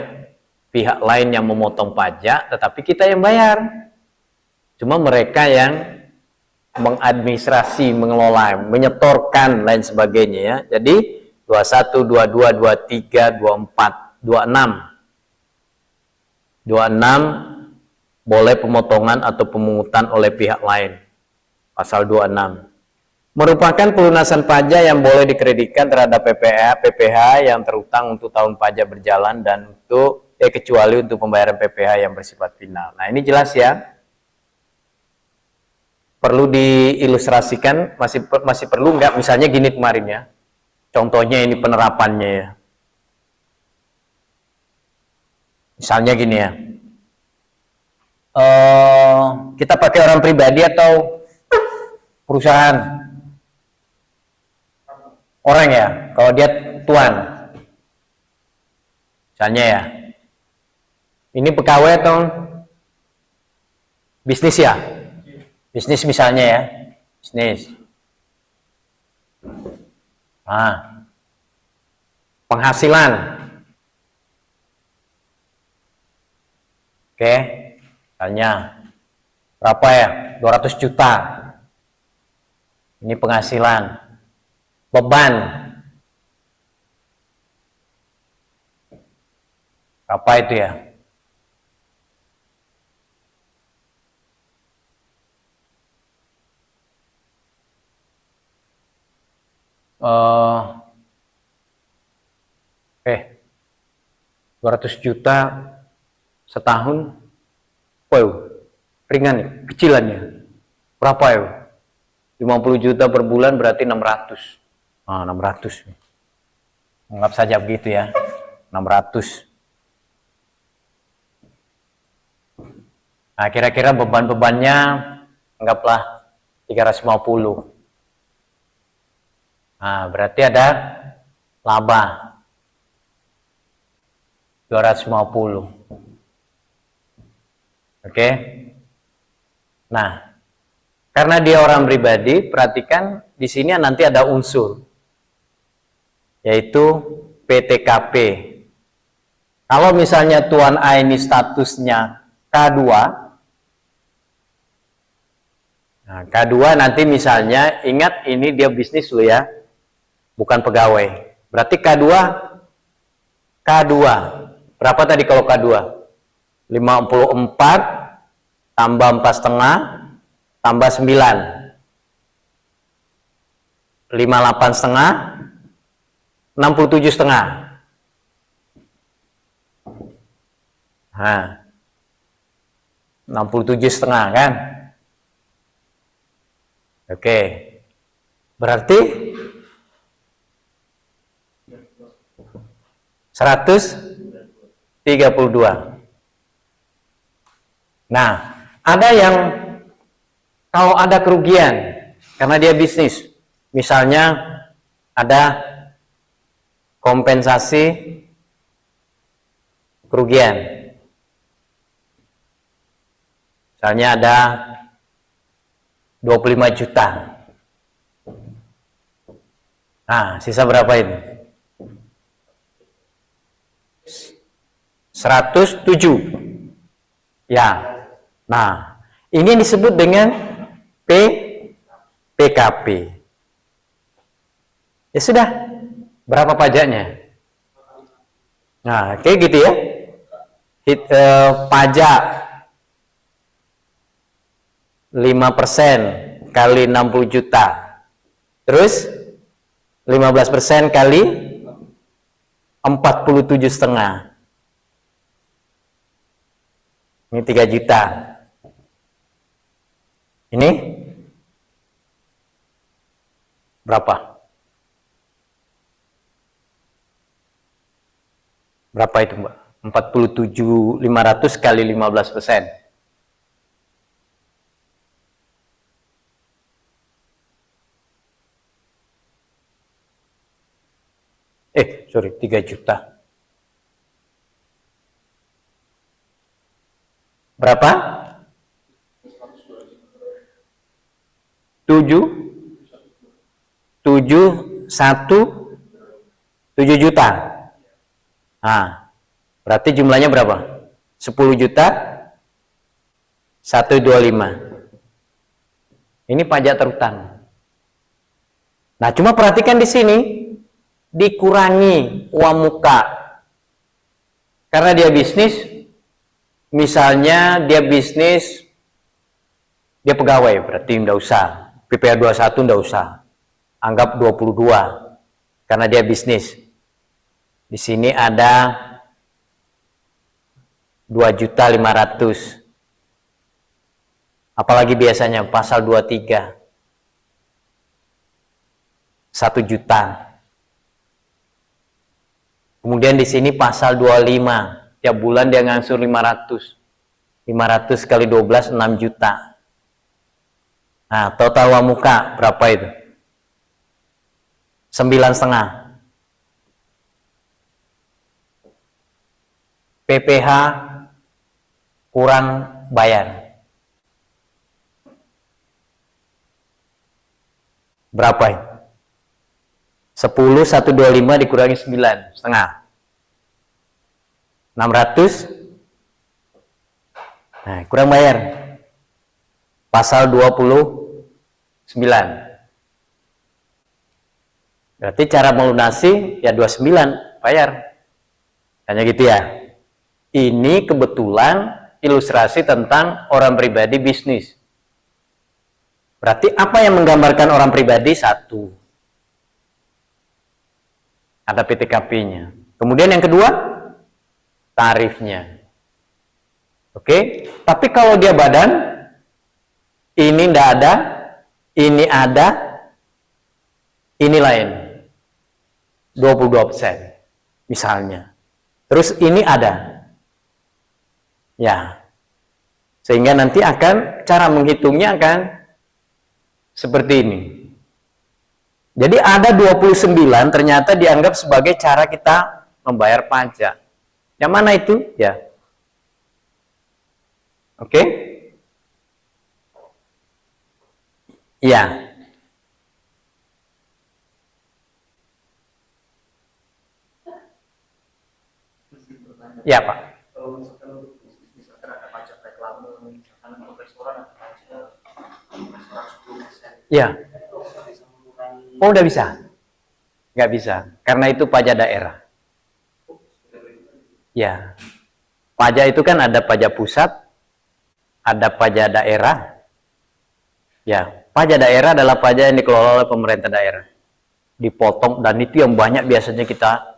[SPEAKER 1] pihak lain yang memotong pajak, tetapi kita yang bayar. Cuma mereka yang mengadministrasi, mengelola, menyetorkan, lain sebagainya ya. Jadi 21, 22, 23, 24, 26. 26 boleh pemotongan atau pemungutan oleh pihak lain. Pasal 26. Merupakan pelunasan pajak yang boleh dikreditkan terhadap PPh yang terutang untuk tahun pajak berjalan dan untuk kecuali untuk pembayaran PPh yang bersifat final. Nah, ini jelas ya. Perlu diilustrasikan, masih perlu nggak? Misalnya gini kemarin ya, contohnya ini penerapannya ya. Misalnya gini ya, kita pakai orang pribadi atau perusahaan? orang ya, kalau dia tuan. Misalnya ya, ini pegawai atau bisnis ya? Bisnis misalnya ya, bisnis. Nah, penghasilan. Oke, misalnya berapa ya? 200 juta. Ini penghasilan. Beban. Apa itu ya? Uh, 200 juta setahun. Wow, ringan nih, kecilannya. Berapa ya? 50 juta per bulan berarti 600. Ah, 600. Anggap saja begitu ya. 600. Nah, kira-kira beban-bebannya anggaplah 350. Nah, berarti ada laba 250. Oke. Nah, karena dia orang pribadi, perhatikan di sini nanti ada unsur, yaitu PTKP. Kalau misalnya Tuan A ini statusnya K2, nah, K2 nanti misalnya, ingat ini dia bisnis loh ya, bukan pegawai. Berarti K2, berapa tadi kalau K2? 54 tambah 4,5 tambah 9, 58,5, 67,5. Nah, 67,5 kan? Oke. Berarti 132. Nah, ada yang kalau ada kerugian karena dia bisnis, misalnya ada kompensasi kerugian, misalnya ada 25 juta. Nah, sisa berapa ini? 107. Ya. Nah, ini disebut dengan PKP. Ya sudah. Berapa pajaknya? Nah, kayak gitu ya. Pajak 5% kali 60 juta. Terus 15% kali 47,5. Ini 3 juta. Ini berapa? Berapa itu, Mbak? 47.500 kali 15%. Sorry, 3 juta. Berapa? 7 juta. Nah, berarti jumlahnya berapa? 10 juta 125. Ini pajak terutang. Nah, cuma perhatikan di sini dikurangi uang muka. Karena dia bisnis, misalnya dia bisnis, dia pegawai, berarti enggak usah. PPh 21 enggak usah. Anggap 22 karena dia bisnis. Di sini ada 2.500.000. Apalagi biasanya pasal 23. 1 juta. Kemudian di sini pasal 25. Tiap bulan dia ngangsur 500. 500 kali 12 6 juta. Nah, total uang muka berapa itu? 9,5. PPh kurang bayar. Berapa ini? 10, 125 dikurangi 9,5. 600. Nah, kurang bayar. Pasal 29. Berarti cara melunasi ya 29 bayar. Hanya gitu ya. Ini kebetulan ilustrasi tentang orang pribadi bisnis. Berarti apa yang menggambarkan orang pribadi? Satu, ada PTKP-nya. Kemudian yang kedua, tarifnya. Oke, tapi kalau dia badan, ini tidak ada, ini ada, ini lain. 22% misalnya. Terus ini ada. Ya. Sehingga nanti akan cara menghitungnya akan seperti ini. Jadi ada 29 ternyata dianggap sebagai cara kita membayar pajak. Yang mana itu? Ya. Oke? Ya. Ya, Pak.
[SPEAKER 3] Kalau misalkan ada pajak reklame, misalkan untuk restoran ada pajak restoran 10%.
[SPEAKER 1] Ya.
[SPEAKER 3] Bisa mengurangi.
[SPEAKER 1] Oh, udah bisa? Nggak bisa, karena itu pajak daerah. Ya. Pajak itu kan ada pajak pusat, ada pajak daerah. Ya, pajak daerah adalah pajak yang dikelola oleh pemerintah daerah. Dipotong, dan itu yang banyak biasanya kita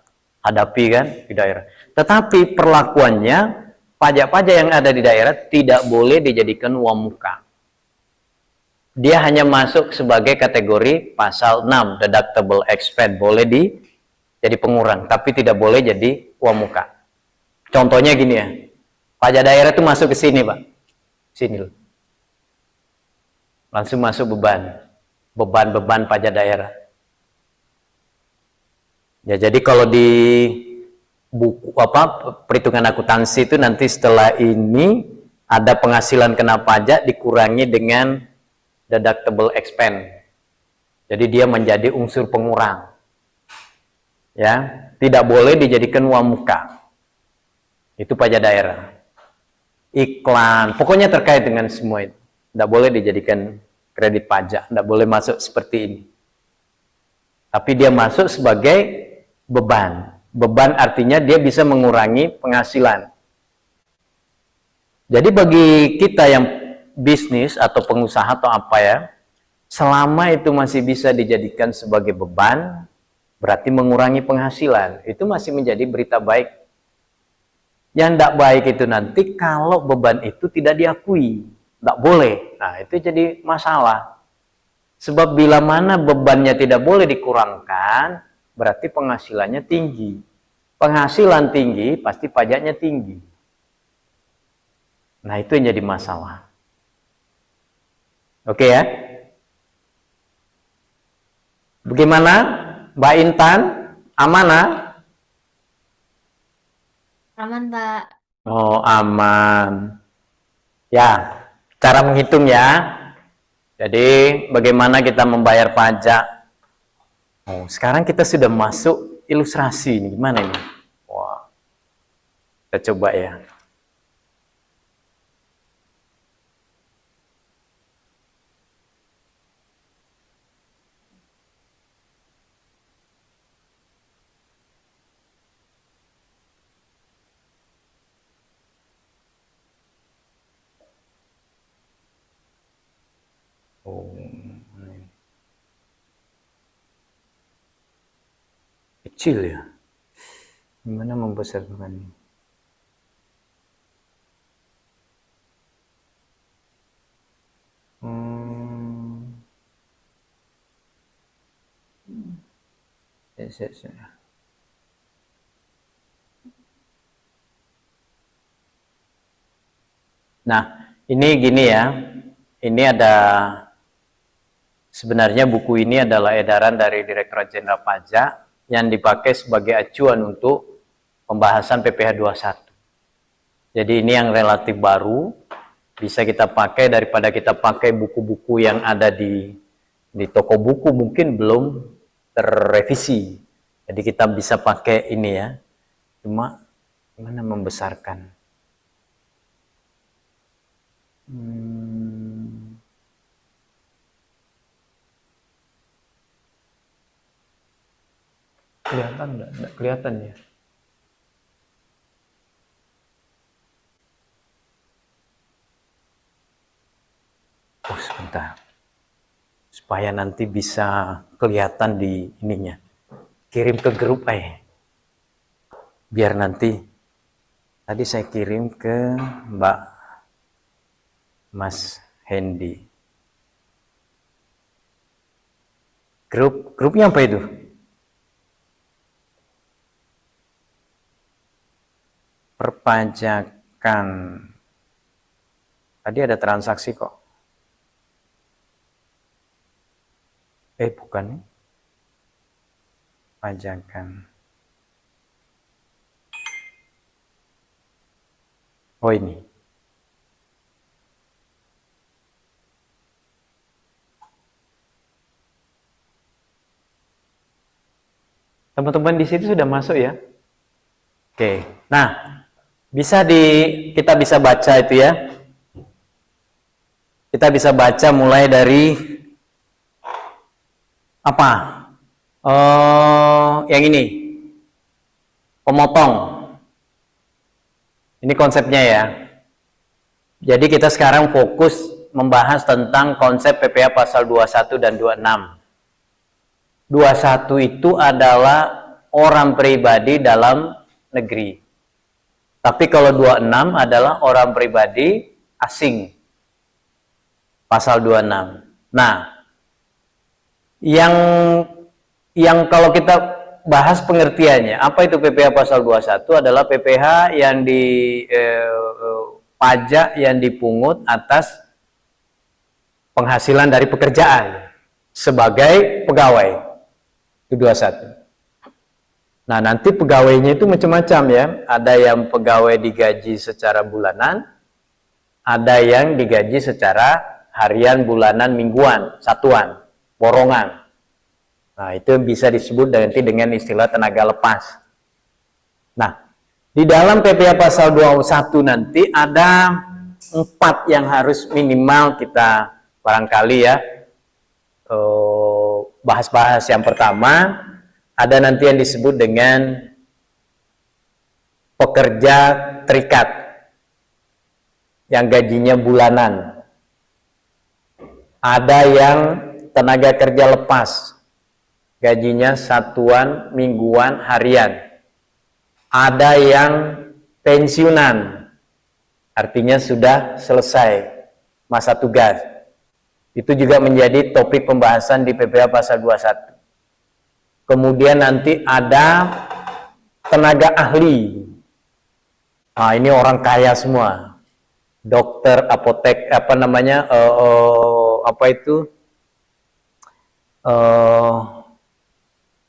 [SPEAKER 1] hadapi kan di daerah. Tetapi perlakuannya, pajak-pajak yang ada di daerah tidak boleh dijadikan uang muka. Dia hanya masuk sebagai kategori pasal 6, deductible expense, boleh jadi pengurang, tapi tidak boleh jadi uang muka. Contohnya gini ya, pajak daerah itu masuk ke sini, Pak. Sini loh. Langsung masuk beban pajak daerah. Ya, jadi kalau di buku perhitungan akuntansi itu nanti setelah ini ada penghasilan kena pajak dikurangi dengan deductible expense. Jadi dia menjadi unsur pengurang. Ya, tidak boleh dijadikan uang muka. Itu pajak daerah. Iklan, pokoknya terkait dengan semua itu. Tidak boleh dijadikan kredit pajak, tidak boleh masuk seperti ini. Tapi dia masuk sebagai beban. Beban artinya dia bisa mengurangi penghasilan. Jadi bagi kita yang bisnis atau pengusaha atau apa ya, selama itu masih bisa dijadikan sebagai beban, berarti mengurangi penghasilan. Itu masih menjadi berita baik. Yang tidak baik itu nanti kalau beban itu tidak diakui. Tidak boleh. Nah, itu jadi masalah. Sebab bila mana bebannya tidak boleh dikurangkan, berarti penghasilannya tinggi. Penghasilan tinggi, pasti pajaknya tinggi. Nah, itu yang jadi masalah. Oke ya? Bagaimana, Mbak Intan? Amanah?
[SPEAKER 2] Aman, Pak.
[SPEAKER 1] Oh, aman. Ya, cara menghitung ya. Jadi, bagaimana kita membayar pajak? Oh, sekarang kita sudah masuk ilustrasi ini. Gimana ini? Wah, kita coba ya. Oh, ini. Kecil ya. Gimana membesarkan? Ya. Nah, ini gini ya. Ini ada Sebenarnya buku ini adalah edaran dari Direktorat Jenderal Pajak yang dipakai sebagai acuan untuk pembahasan PPh 21. Jadi ini yang relatif baru, bisa kita pakai daripada kita pakai buku-buku yang ada di toko buku mungkin belum terrevisi. Jadi kita bisa pakai ini ya. Cuma mana membesarkan? Kelihatan enggak? Enggak kelihatan ya. Oh, sebentar. Supaya nanti bisa kelihatan di ininya. Kirim ke grup biar nanti tadi saya kirim ke Mbak Mas Hendy. Grupnya apa itu? Perpajakan. Tadi ada transaksi kok. Bukan. Pajakan. Oh ini. Teman-teman di situ sudah masuk ya? Oke. Nah, kita bisa baca itu ya. Kita bisa baca mulai dari apa? Yang ini. Pemotong. Ini konsepnya ya. Jadi kita sekarang fokus membahas tentang konsep PPh pasal 21 dan 26. 21 itu adalah orang pribadi dalam negeri. Tapi kalau 26 adalah orang pribadi asing. Pasal 26. Nah, yang kalau kita bahas pengertiannya, apa itu PPh pasal 21 adalah PPh yang pajak yang dipungut atas penghasilan dari pekerjaan sebagai pegawai. Itu 21. Nah, nanti pegawainya itu macam-macam ya. Ada yang pegawai digaji secara bulanan, ada yang digaji secara harian, bulanan, mingguan, satuan, borongan. Nah, itu bisa disebut nanti dengan istilah tenaga lepas. Nah, di dalam PPh pasal 21 nanti ada 4 yang harus minimal kita barangkali ya bahas-bahas. Yang pertama, ada nanti yang disebut dengan pekerja terikat yang gajinya bulanan. Ada yang tenaga kerja lepas, gajinya satuan, mingguan, harian. Ada yang pensiunan, artinya sudah selesai masa tugas. Itu juga menjadi topik pembahasan di PPh pasal 21. Kemudian nanti ada tenaga ahli. Nah, ini orang kaya semua. Dokter, apotek, apa namanya,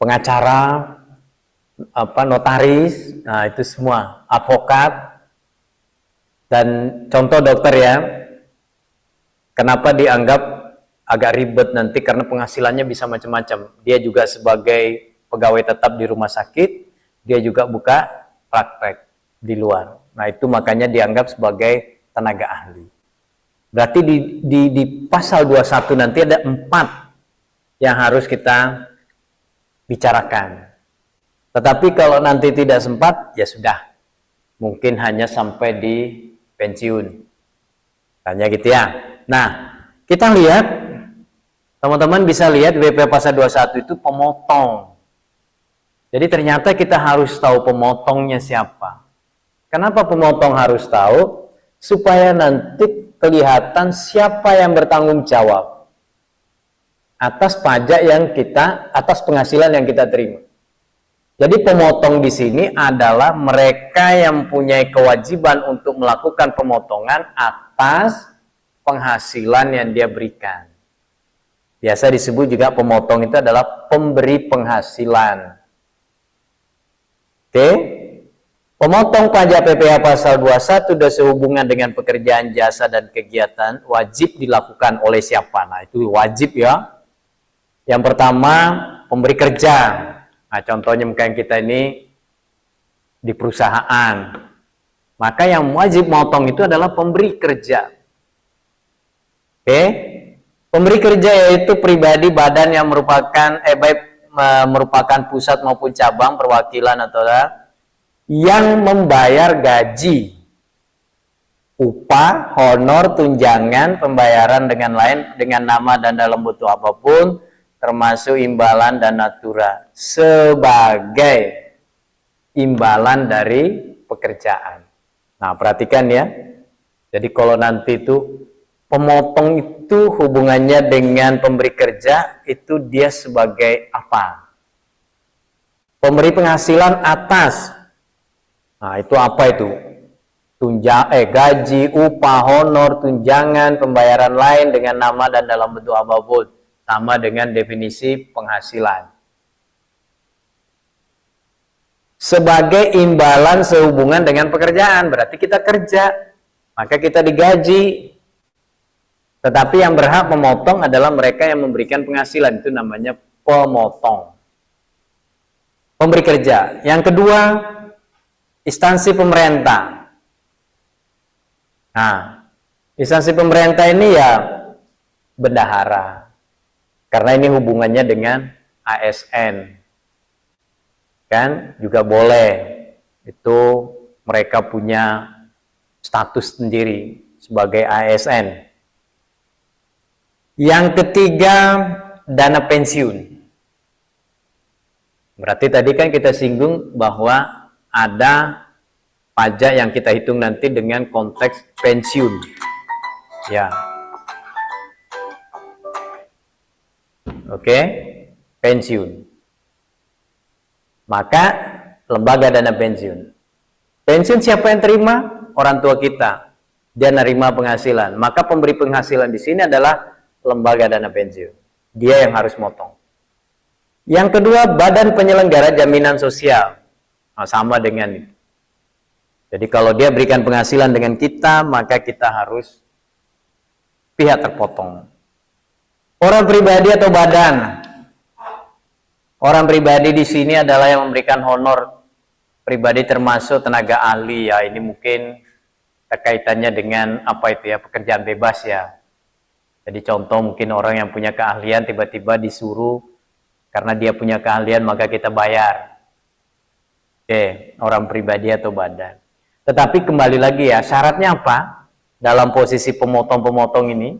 [SPEAKER 1] pengacara, notaris, nah itu semua, advokat. Dan contoh dokter ya, kenapa dianggap agak ribet nanti karena penghasilannya bisa macam-macam. Dia juga sebagai pegawai tetap di rumah sakit, dia juga buka praktek di luar. Nah, itu makanya dianggap sebagai tenaga ahli. Berarti di pasal 21 nanti ada 4 yang harus kita bicarakan. Tetapi kalau nanti tidak sempat, ya sudah. Mungkin hanya sampai di pensiun. Tanya gitu ya. Nah, kita lihat, teman-teman bisa lihat PPh pasal 21 itu pemotong. Jadi ternyata kita harus tahu pemotongnya siapa. Kenapa pemotong harus tahu? Supaya nanti kelihatan siapa yang bertanggung jawab atas pajak yang atas penghasilan yang kita terima. Jadi pemotong di sini adalah mereka yang punya kewajiban untuk melakukan pemotongan atas penghasilan yang dia berikan. Biasa disebut juga pemotong itu adalah pemberi penghasilan. Oke. Pemotong pajak PPh pasal 21 dan sehubungan dengan pekerjaan jasa dan kegiatan wajib dilakukan oleh siapa? Nah, itu wajib ya. Yang pertama, pemberi kerja. Nah, contohnya mungkin kita ini di perusahaan. Maka yang wajib motong itu adalah pemberi kerja. Oke. Pemberi kerja yaitu pribadi badan yang merupakan baik merupakan pusat maupun cabang perwakilan atau yang membayar gaji, upah, honor, tunjangan, pembayaran dengan lain dengan nama dan dalam bentuk apapun, termasuk imbalan dan natura sebagai imbalan dari pekerjaan. Nah, perhatikan ya. Jadi kalau nanti itu pemotong itu hubungannya dengan pemberi kerja, itu dia sebagai apa? Pemberi penghasilan atas. Nah, itu apa itu? Gaji, upah, honor, tunjangan, pembayaran lain dengan nama dan dalam bentuk apapun. Sama dengan definisi penghasilan. Sebagai imbalan sehubungan dengan pekerjaan, berarti kita kerja, maka kita digaji. Tetapi yang berhak memotong adalah mereka yang memberikan penghasilan, itu namanya pemotong. Pemberi kerja. Yang kedua, instansi pemerintah. Nah, instansi pemerintah ini ya bendahara. Karena ini hubungannya dengan ASN. Kan juga boleh. Itu mereka punya status sendiri sebagai ASN. Yang ketiga, dana pensiun. Berarti tadi kan kita singgung bahwa ada pajak yang kita hitung nanti dengan konteks pensiun. Ya. Oke, pensiun. Maka lembaga dana pensiun. Pensiun siapa yang terima? Orang tua kita. Dia nerima penghasilan. Maka pemberi penghasilan di sini adalah lembaga dana pensiun. Dia yang harus motong. Yang kedua, badan penyelenggara jaminan sosial. Nah, sama dengan itu. Jadi kalau dia berikan penghasilan dengan kita, maka kita harus pihak terpotong. Orang pribadi atau badan. Orang pribadi di sini adalah yang memberikan honor pribadi termasuk tenaga ahli ya. Ini mungkin terkaitannya dengan apa itu ya, pekerjaan bebas ya. Jadi contoh mungkin orang yang punya keahlian tiba-tiba disuruh karena dia punya keahlian maka kita bayar. Oke, orang pribadi atau badan. Tetapi kembali lagi ya, syaratnya apa? Dalam posisi pemotong-pemotong ini,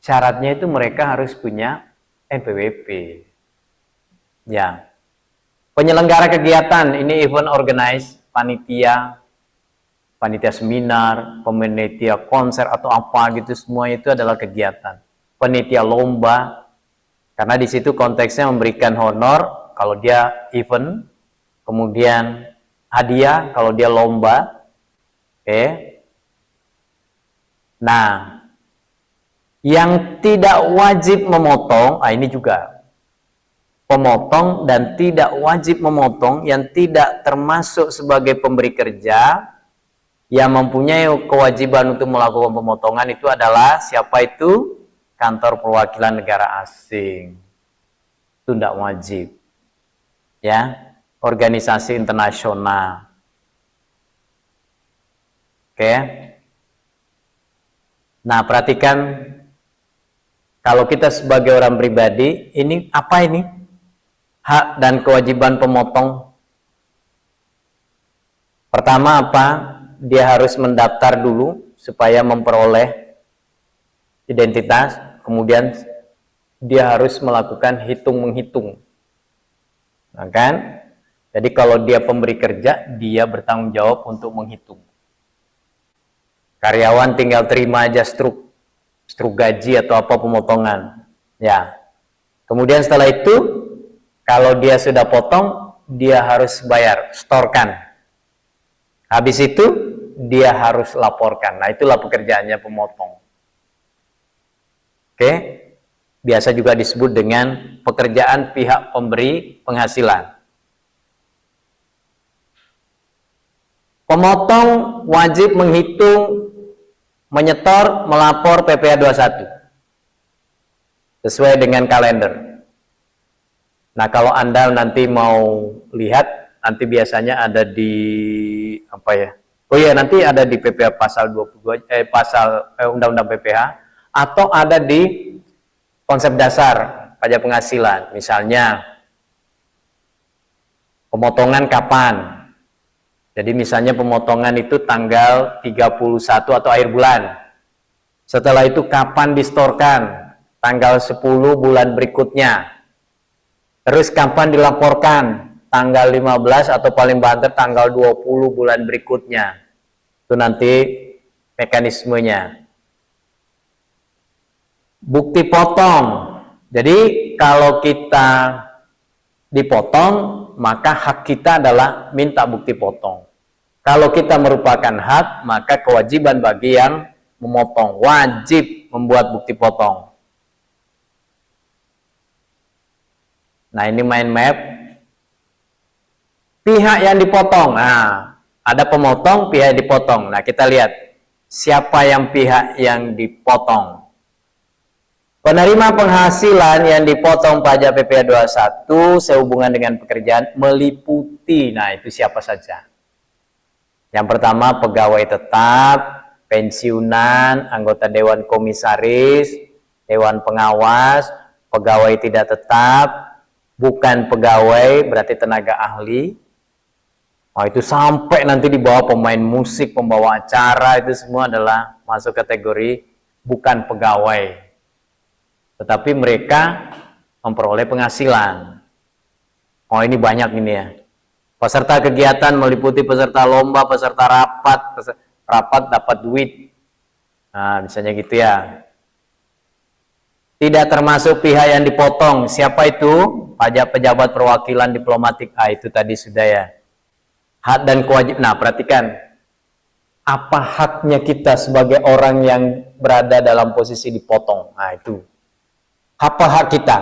[SPEAKER 1] syaratnya itu mereka harus punya NPWP. Ya. Penyelenggara kegiatan, ini event organize, panitia seminar, panitia konser atau apa gitu, semua itu adalah kegiatan. Panitia lomba, karena di situ konteksnya memberikan honor kalau dia event, kemudian hadiah kalau dia lomba. Oke. Nah, yang tidak wajib memotong, ini juga pemotong dan tidak wajib memotong yang tidak termasuk sebagai pemberi kerja yang mempunyai kewajiban untuk melakukan pemotongan itu adalah siapa itu? Kantor perwakilan negara asing. Itu tidak wajib. Ya, organisasi internasional. Oke. Nah, perhatikan kalau kita sebagai orang pribadi, ini apa ini? Hak dan kewajiban pemotong. Pertama apa? Dia harus mendaftar dulu supaya memperoleh identitas, kemudian dia harus melakukan hitung-menghitung. Nah, kan? Jadi kalau dia pemberi kerja, dia bertanggung jawab untuk menghitung. Karyawan tinggal terima aja struk gaji atau apa pemotongan. Ya. Kemudian setelah itu, kalau dia sudah potong, dia harus bayar, setorkan. Habis itu, dia harus laporkan. Nah, itulah pekerjaannya pemotong. Oke. biasa juga disebut dengan pekerjaan pihak pemberi penghasilan. Pemotong wajib menghitung, menyetor, melapor PPh 21 sesuai dengan kalender. Nah, kalau Anda nanti mau lihat, nanti biasanya ada di apa ya? Oh iya, nanti ada di PPh pasal 22 Undang-Undang PPh, atau ada di konsep dasar pajak penghasilan. Misalnya pemotongan kapan? Jadi misalnya pemotongan itu tanggal 31 atau akhir bulan. Setelah itu kapan distorkan? Tanggal 10 bulan berikutnya. Terus kapan dilaporkan? Tanggal 15 atau paling banter tanggal 20 bulan berikutnya. Itu nanti mekanismenya. Bukti potong. Jadi kalau kita dipotong, maka hak kita adalah minta bukti potong. Kalau kita merupakan hak, maka kewajiban bagi yang memotong wajib membuat bukti potong. Nah, ini mind map pihak yang dipotong. Nah, ada pemotong, pihak yang dipotong. Nah, kita lihat siapa yang pihak yang dipotong. Penerima penghasilan yang dipotong pajak PPh 21 sehubungan dengan pekerjaan meliputi, nah itu siapa saja. Yang pertama pegawai tetap, pensiunan, anggota dewan komisaris, dewan pengawas, pegawai tidak tetap, bukan pegawai berarti tenaga ahli. Nah, itu sampai nanti di bawah pemain musik, pembawa acara, itu semua adalah masuk kategori bukan pegawai. Tetapi mereka memperoleh penghasilan. Oh, ini banyak ini ya. Peserta kegiatan meliputi peserta lomba, peserta rapat, rapat dapat duit. Nah, misalnya gitu ya. Tidak termasuk pihak yang dipotong. Siapa itu? Pajak pejabat perwakilan diplomatik. Ah, itu tadi sudah ya. Hak dan kewajiban. Nah, perhatikan. Apa haknya kita sebagai orang yang berada dalam posisi dipotong? Nah, itu. Apa hak kita?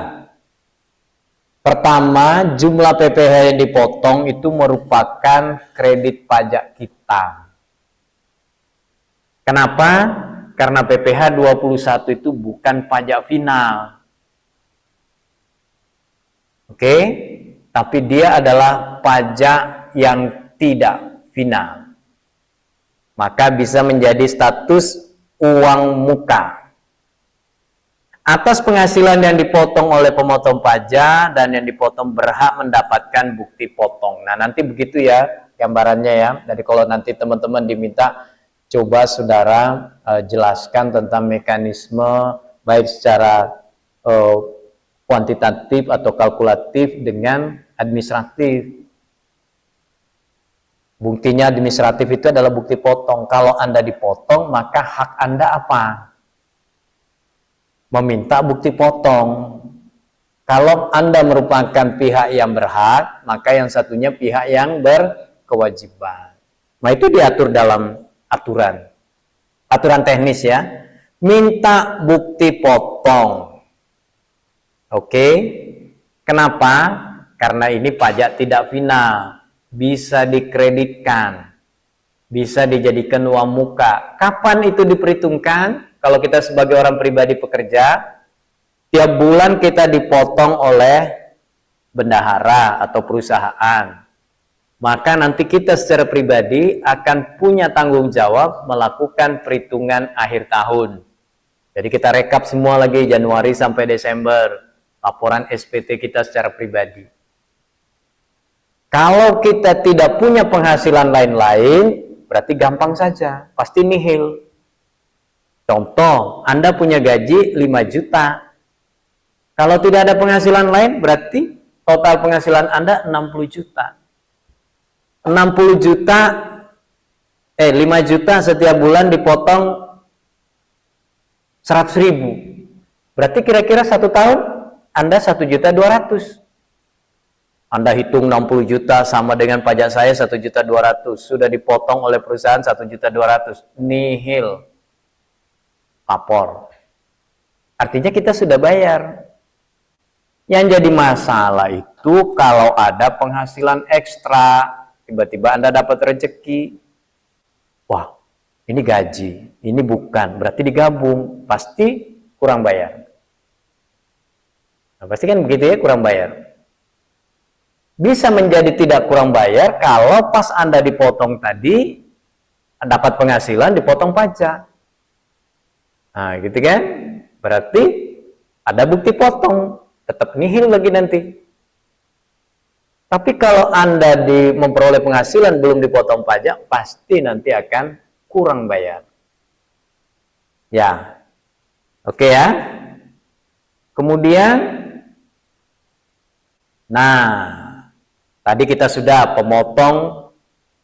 [SPEAKER 1] Pertama, jumlah PPh yang dipotong itu merupakan kredit pajak kita. Kenapa? Karena PPh 21 itu bukan pajak final. Oke? Tapi dia adalah pajak yang tidak final. Maka bisa menjadi status uang muka. Atas penghasilan yang dipotong oleh pemotong pajak dan yang dipotong berhak mendapatkan bukti potong. Nah, nanti begitu ya gambarannya ya. Jadi kalau nanti teman-teman diminta, coba saudara jelaskan tentang mekanisme baik secara kuantitatif atau kalkulatif dengan administratif. Buktinya administratif itu adalah bukti potong. Kalau Anda dipotong, maka hak Anda apa? Meminta bukti potong. Kalau Anda merupakan pihak yang berhak, maka yang satunya pihak yang berkewajiban. Nah, itu diatur dalam aturan teknis ya. Minta bukti potong. Oke. Kenapa? Karena ini pajak tidak final, bisa dikreditkan, bisa dijadikan uang muka. Kapan itu diperhitungkan? Kalau kita sebagai orang pribadi pekerja, tiap bulan kita dipotong oleh bendahara atau perusahaan. Maka nanti kita secara pribadi akan punya tanggung jawab melakukan perhitungan akhir tahun. Jadi kita rekap semua lagi Januari sampai Desember, laporan SPT kita secara pribadi. Kalau kita tidak punya penghasilan lain-lain, berarti gampang saja, pasti nihil. Contoh, Anda punya gaji 5 juta. Kalau tidak ada penghasilan lain, berarti total penghasilan Anda 60 juta. 60 juta, 5 juta setiap bulan dipotong 100 ribu. Berarti kira-kira 1 tahun, Anda 1.200.000. Anda hitung 60 juta sama dengan pajak saya 1.200.000. Sudah dipotong oleh perusahaan 1.200.000. Nihil. Lapor. artinya kita sudah bayar. Yang jadi masalah itu kalau ada penghasilan ekstra, tiba-tiba Anda dapat rezeki, wah ini gaji, ini bukan, berarti digabung, pasti kurang bayar. Nah, pasti kan begitu ya, kurang bayar. Bisa menjadi tidak kurang bayar kalau pas Anda dipotong tadi, dapat penghasilan dipotong pajak. Nah gitu kan, berarti ada bukti potong, tetap nihil lagi nanti. Tapi kalau Anda memperoleh penghasilan belum dipotong pajak, pasti nanti akan kurang bayar. Ya, oke ya. Kemudian, nah, tadi kita sudah pemotong,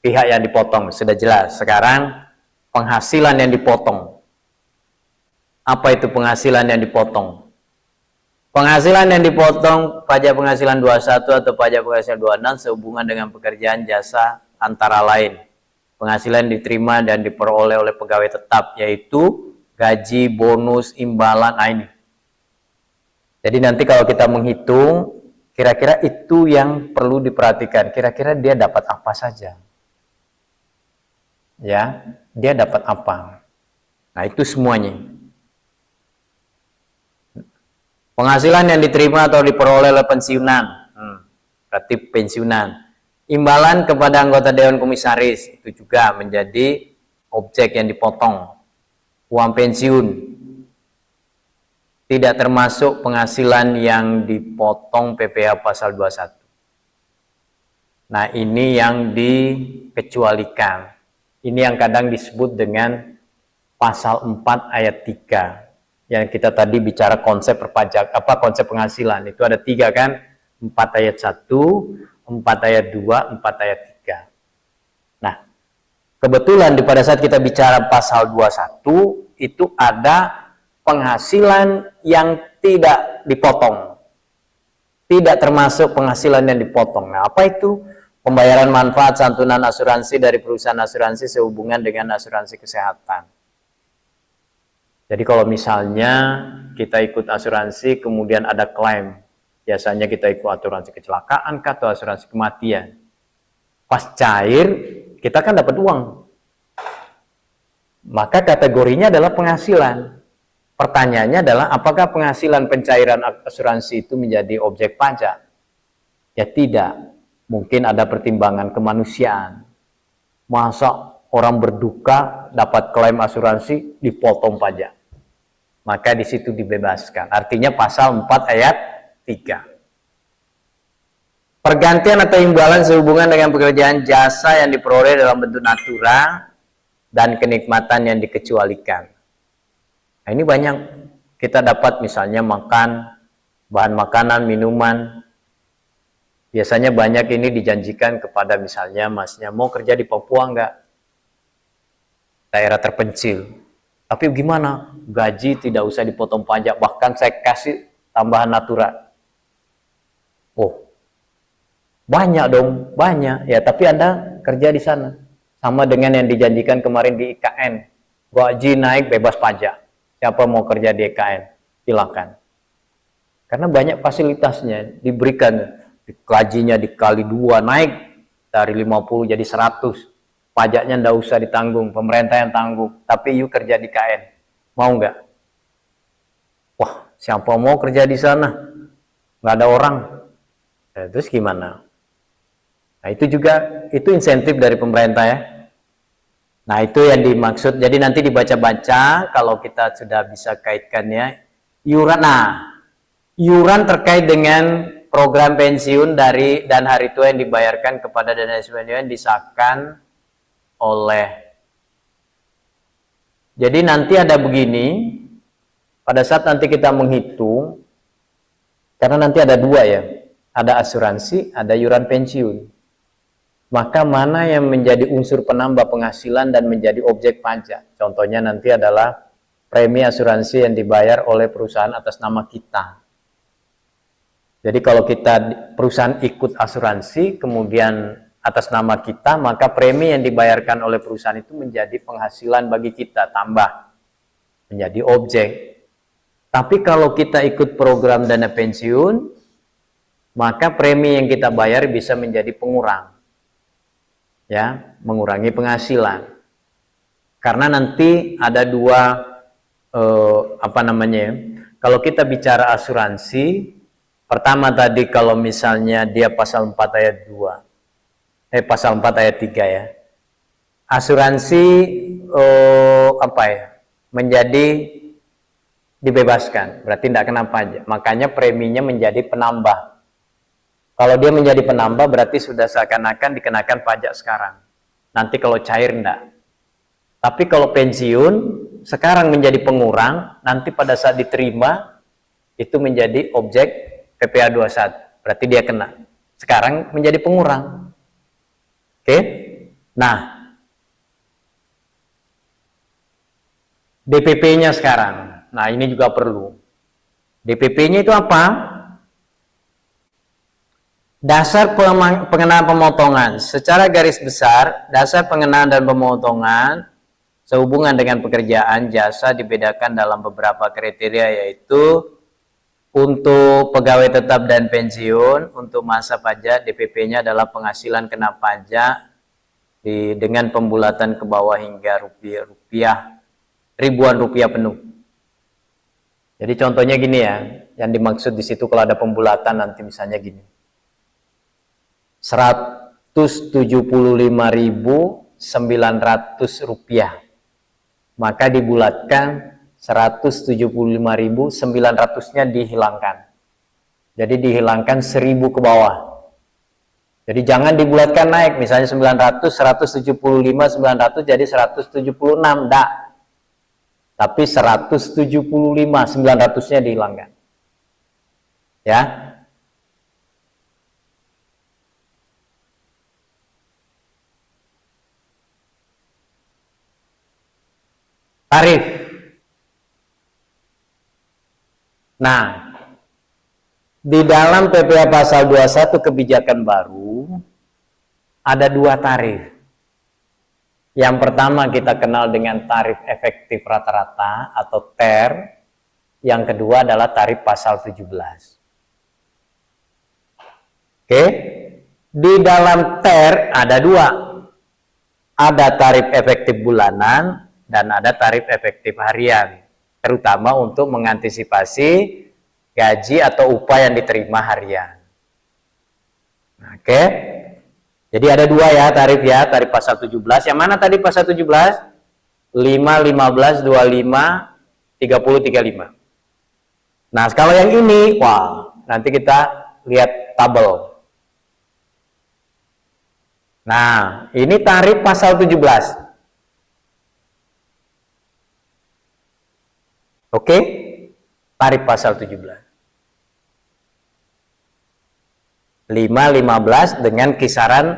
[SPEAKER 1] pihak yang dipotong, sudah jelas. Sekarang, penghasilan yang dipotong. Apa itu penghasilan yang dipotong? Penghasilan yang dipotong, pajak penghasilan 21 atau pajak penghasilan 26 sehubungan dengan pekerjaan jasa antara lain. Penghasilan diterima dan diperoleh oleh pegawai tetap, yaitu gaji, bonus, imbalan, ini. Jadi nanti kalau kita menghitung, kira-kira itu yang perlu diperhatikan. Kira-kira dia dapat apa saja. Ya, dia dapat apa. Nah, itu semuanya. Penghasilan yang diterima atau diperoleh oleh pensiunan. Berarti pensiunan. Imbalan kepada anggota Dewan Komisaris. Itu juga menjadi objek yang dipotong. Uang pensiun. Tidak termasuk penghasilan yang dipotong PPh pasal 21. Nah, ini yang dikecualikan. Ini yang kadang disebut dengan pasal 4 ayat 3. Yang kita tadi bicara konsep konsep penghasilan. Itu ada 3 kan? 4 ayat 1, 4 ayat 2, 4 ayat 3. Nah, kebetulan pada saat kita bicara pasal 21, itu ada penghasilan yang tidak dipotong. Tidak termasuk penghasilan yang dipotong. Nah, apa itu? Pembayaran manfaat santunan asuransi dari perusahaan asuransi sehubungan dengan asuransi kesehatan. Jadi kalau misalnya kita ikut asuransi, kemudian ada klaim. Biasanya kita ikut asuransi kecelakaan atau asuransi kematian. Pas cair, kita kan dapat uang. Maka kategorinya adalah penghasilan. Pertanyaannya adalah apakah penghasilan pencairan asuransi itu menjadi objek pajak? Ya tidak. Mungkin ada pertimbangan kemanusiaan. Masa orang berduka dapat klaim asuransi dipotong pajak? Maka di situ dibebaskan. Artinya pasal 4 ayat 3. Pergantian atau imbalan sehubungan dengan pekerjaan jasa yang diperoleh dalam bentuk natura dan kenikmatan yang dikecualikan. Nah, ini banyak kita dapat misalnya makan, bahan makanan, minuman. Biasanya banyak ini dijanjikan kepada misalnya masnya, mau kerja di Papua enggak? Daerah terpencil. Tapi gimana? Gaji tidak usah dipotong pajak, bahkan saya kasih tambahan natura. Oh, banyak dong, banyak. Ya, tapi Anda kerja di sana. Sama dengan yang dijanjikan kemarin di IKN. Gaji naik bebas pajak. Siapa mau kerja di IKN? Silakan. Karena banyak fasilitasnya diberikan. Gajinya dikali 2 naik dari 50 jadi 100. Pajaknya ndak usah ditanggung, pemerintah yang tanggung. Tapi you kerja di IKN. Mau nggak? Wah, siapa mau kerja di sana? Nggak ada orang. Terus gimana? Nah, itu juga, itu insentif dari pemerintah ya. Nah, itu yang dimaksud. Jadi nanti dibaca-baca, kalau kita sudah bisa kaitkannya, iuran. Nah, iuran terkait dengan program pensiun dari dan hari tua yang dibayarkan kepada dana pensiun disahkan oleh. Jadi nanti ada begini, pada saat nanti kita menghitung, karena nanti ada 2 ya, ada asuransi, ada iuran pensiun. Maka mana yang menjadi unsur penambah penghasilan dan menjadi objek pajak? Contohnya nanti adalah premi asuransi yang dibayar oleh perusahaan atas nama kita. Jadi kalau kita perusahaan ikut asuransi, kemudian atas nama kita, maka premi yang dibayarkan oleh perusahaan itu menjadi penghasilan bagi kita, tambah menjadi objek. Tapi kalau kita ikut program dana pensiun, maka premi yang kita bayar bisa menjadi pengurang. Ya, mengurangi penghasilan. Karena nanti ada dua kalau kita bicara asuransi, pertama tadi kalau misalnya dia pasal 4 ayat 2. Pasal 4 ayat 3 ya. Asuransi menjadi dibebaskan, berarti tidak kena pajak. Makanya preminya menjadi penambah. Kalau dia menjadi penambah berarti sudah seakan-akan dikenakan pajak sekarang. Nanti kalau cair enggak. Tapi kalau pensiun sekarang menjadi pengurang, nanti pada saat diterima itu menjadi objek PPA 21. Berarti dia kena. Sekarang menjadi pengurang. Oke? Nah, DPP-nya sekarang. Nah, ini juga perlu. DPP-nya itu apa? Dasar pengenaan pemotongan. Secara garis besar, dasar pengenaan dan pemotongan sehubungan dengan pekerjaan jasa dibedakan dalam beberapa kriteria, yaitu untuk pegawai tetap dan pensiun, untuk masa pajak DPP-nya adalah penghasilan kena pajak dengan pembulatan ke bawah hingga ribuan rupiah penuh. Jadi contohnya gini ya, yang dimaksud di situ kalau ada pembulatan nanti misalnya gini. 175.900 rupiah. Maka dibulatkan 175.900-nya dihilangkan. Jadi dihilangkan 1.000 ke bawah. Jadi jangan dibulatkan naik, misalnya 900, 175, 900 jadi 176, enggak. Tapi 175, 900-nya dihilangkan. Ya. Tarif. Nah, di dalam PPA pasal 21 kebijakan baru ada dua tarif. Yang pertama kita kenal dengan tarif efektif rata-rata atau TER. Yang kedua adalah tarif pasal 17. Oke. Di dalam TER ada dua. Ada tarif efektif bulanan dan ada tarif efektif harian. Terutama untuk mengantisipasi gaji atau upah yang diterima harian. Oke. Jadi ada dua ya tarif pasal 17. Yang mana tadi pasal 17? 5, 15, 25, 30, 35. Nah, kalau yang ini, wah, nanti kita lihat tabel. Nah, ini tarif pasal 17. Oke? Tarif pasal 17. 5, 15 dengan kisaran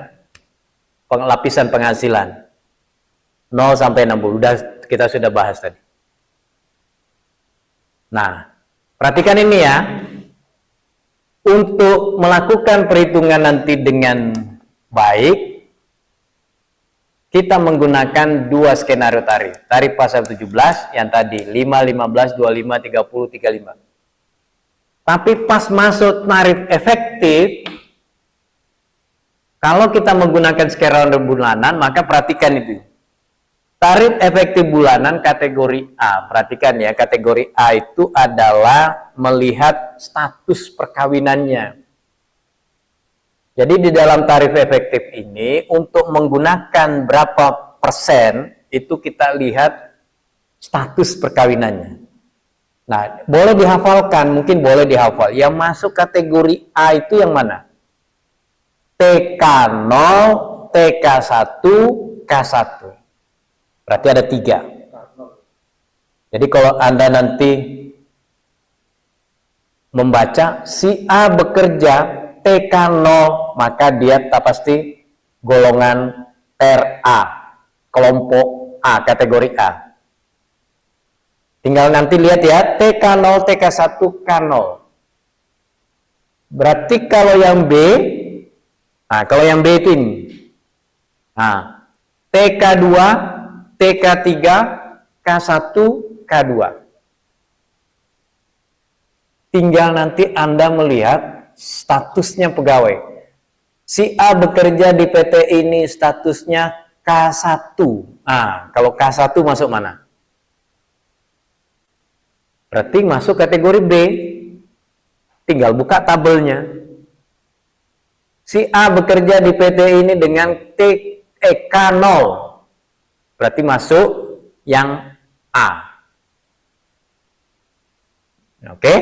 [SPEAKER 1] lapisan penghasilan 0 sampai 60. Kita sudah bahas tadi. Nah, perhatikan ini ya. Untuk melakukan perhitungan nanti dengan baik, kita menggunakan dua skenario tarif. Tarif pasal 17 yang tadi 5, 15, 25, 30, 35. Tapi pas masuk tarif efektif, kalau kita menggunakan skenario bulanan, maka perhatikan itu. Tarif efektif bulanan kategori A. Perhatikan ya, kategori A itu adalah melihat status perkawinannya. Jadi di dalam tarif efektif ini, untuk menggunakan berapa persen, itu kita lihat status perkawinannya. Nah, boleh dihafalkan, mungkin boleh dihafal. Yang masuk kategori A itu yang mana? TK0, TK1, K1. Berarti ada 3. Jadi kalau Anda nanti membaca si A bekerja TK0, maka dia pasti golongan RA, kelompok A, kategori A. Tinggal nanti lihat ya, TK0, TK1, K0. Berarti kalau yang B, nah, kalau yang B itu ini. Nah, TK2, TK3, K1, K2. tinggal nanti Anda melihat statusnya pegawai. Si A bekerja di PT ini statusnya K1. Nah, kalau K1 masuk mana? Berarti masuk kategori B. Tinggal buka tabelnya. Si A bekerja di PT ini dengan K0. Berarti masuk yang A. Oke?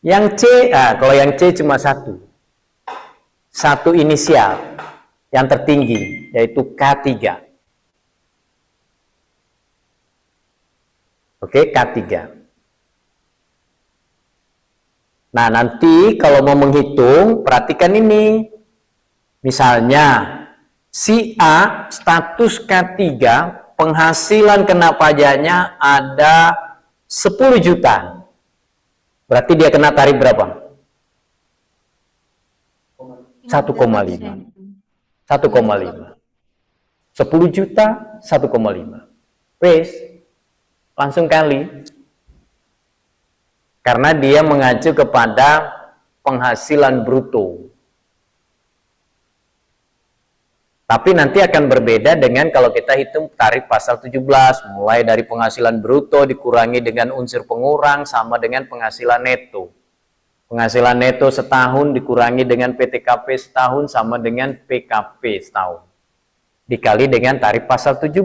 [SPEAKER 1] Yang C, kalau yang C cuma satu. Satu inisial yang tertinggi, yaitu K3. Oke, K3. Nah, nanti kalau mau menghitung, perhatikan ini. Misalnya, si A status K3, penghasilan kena pajaknya ada 10 juta. Berarti dia kena tarif berapa? 1,5. 1,5. 10 juta, 1,5. Wes, langsung kali. Karena dia mengacu kepada penghasilan bruto. Tapi nanti akan berbeda dengan kalau kita hitung tarif pasal 17, mulai dari penghasilan bruto dikurangi dengan unsur pengurang sama dengan penghasilan neto. Penghasilan neto setahun dikurangi dengan PTKP setahun sama dengan PKP setahun. Dikali dengan tarif pasal 17.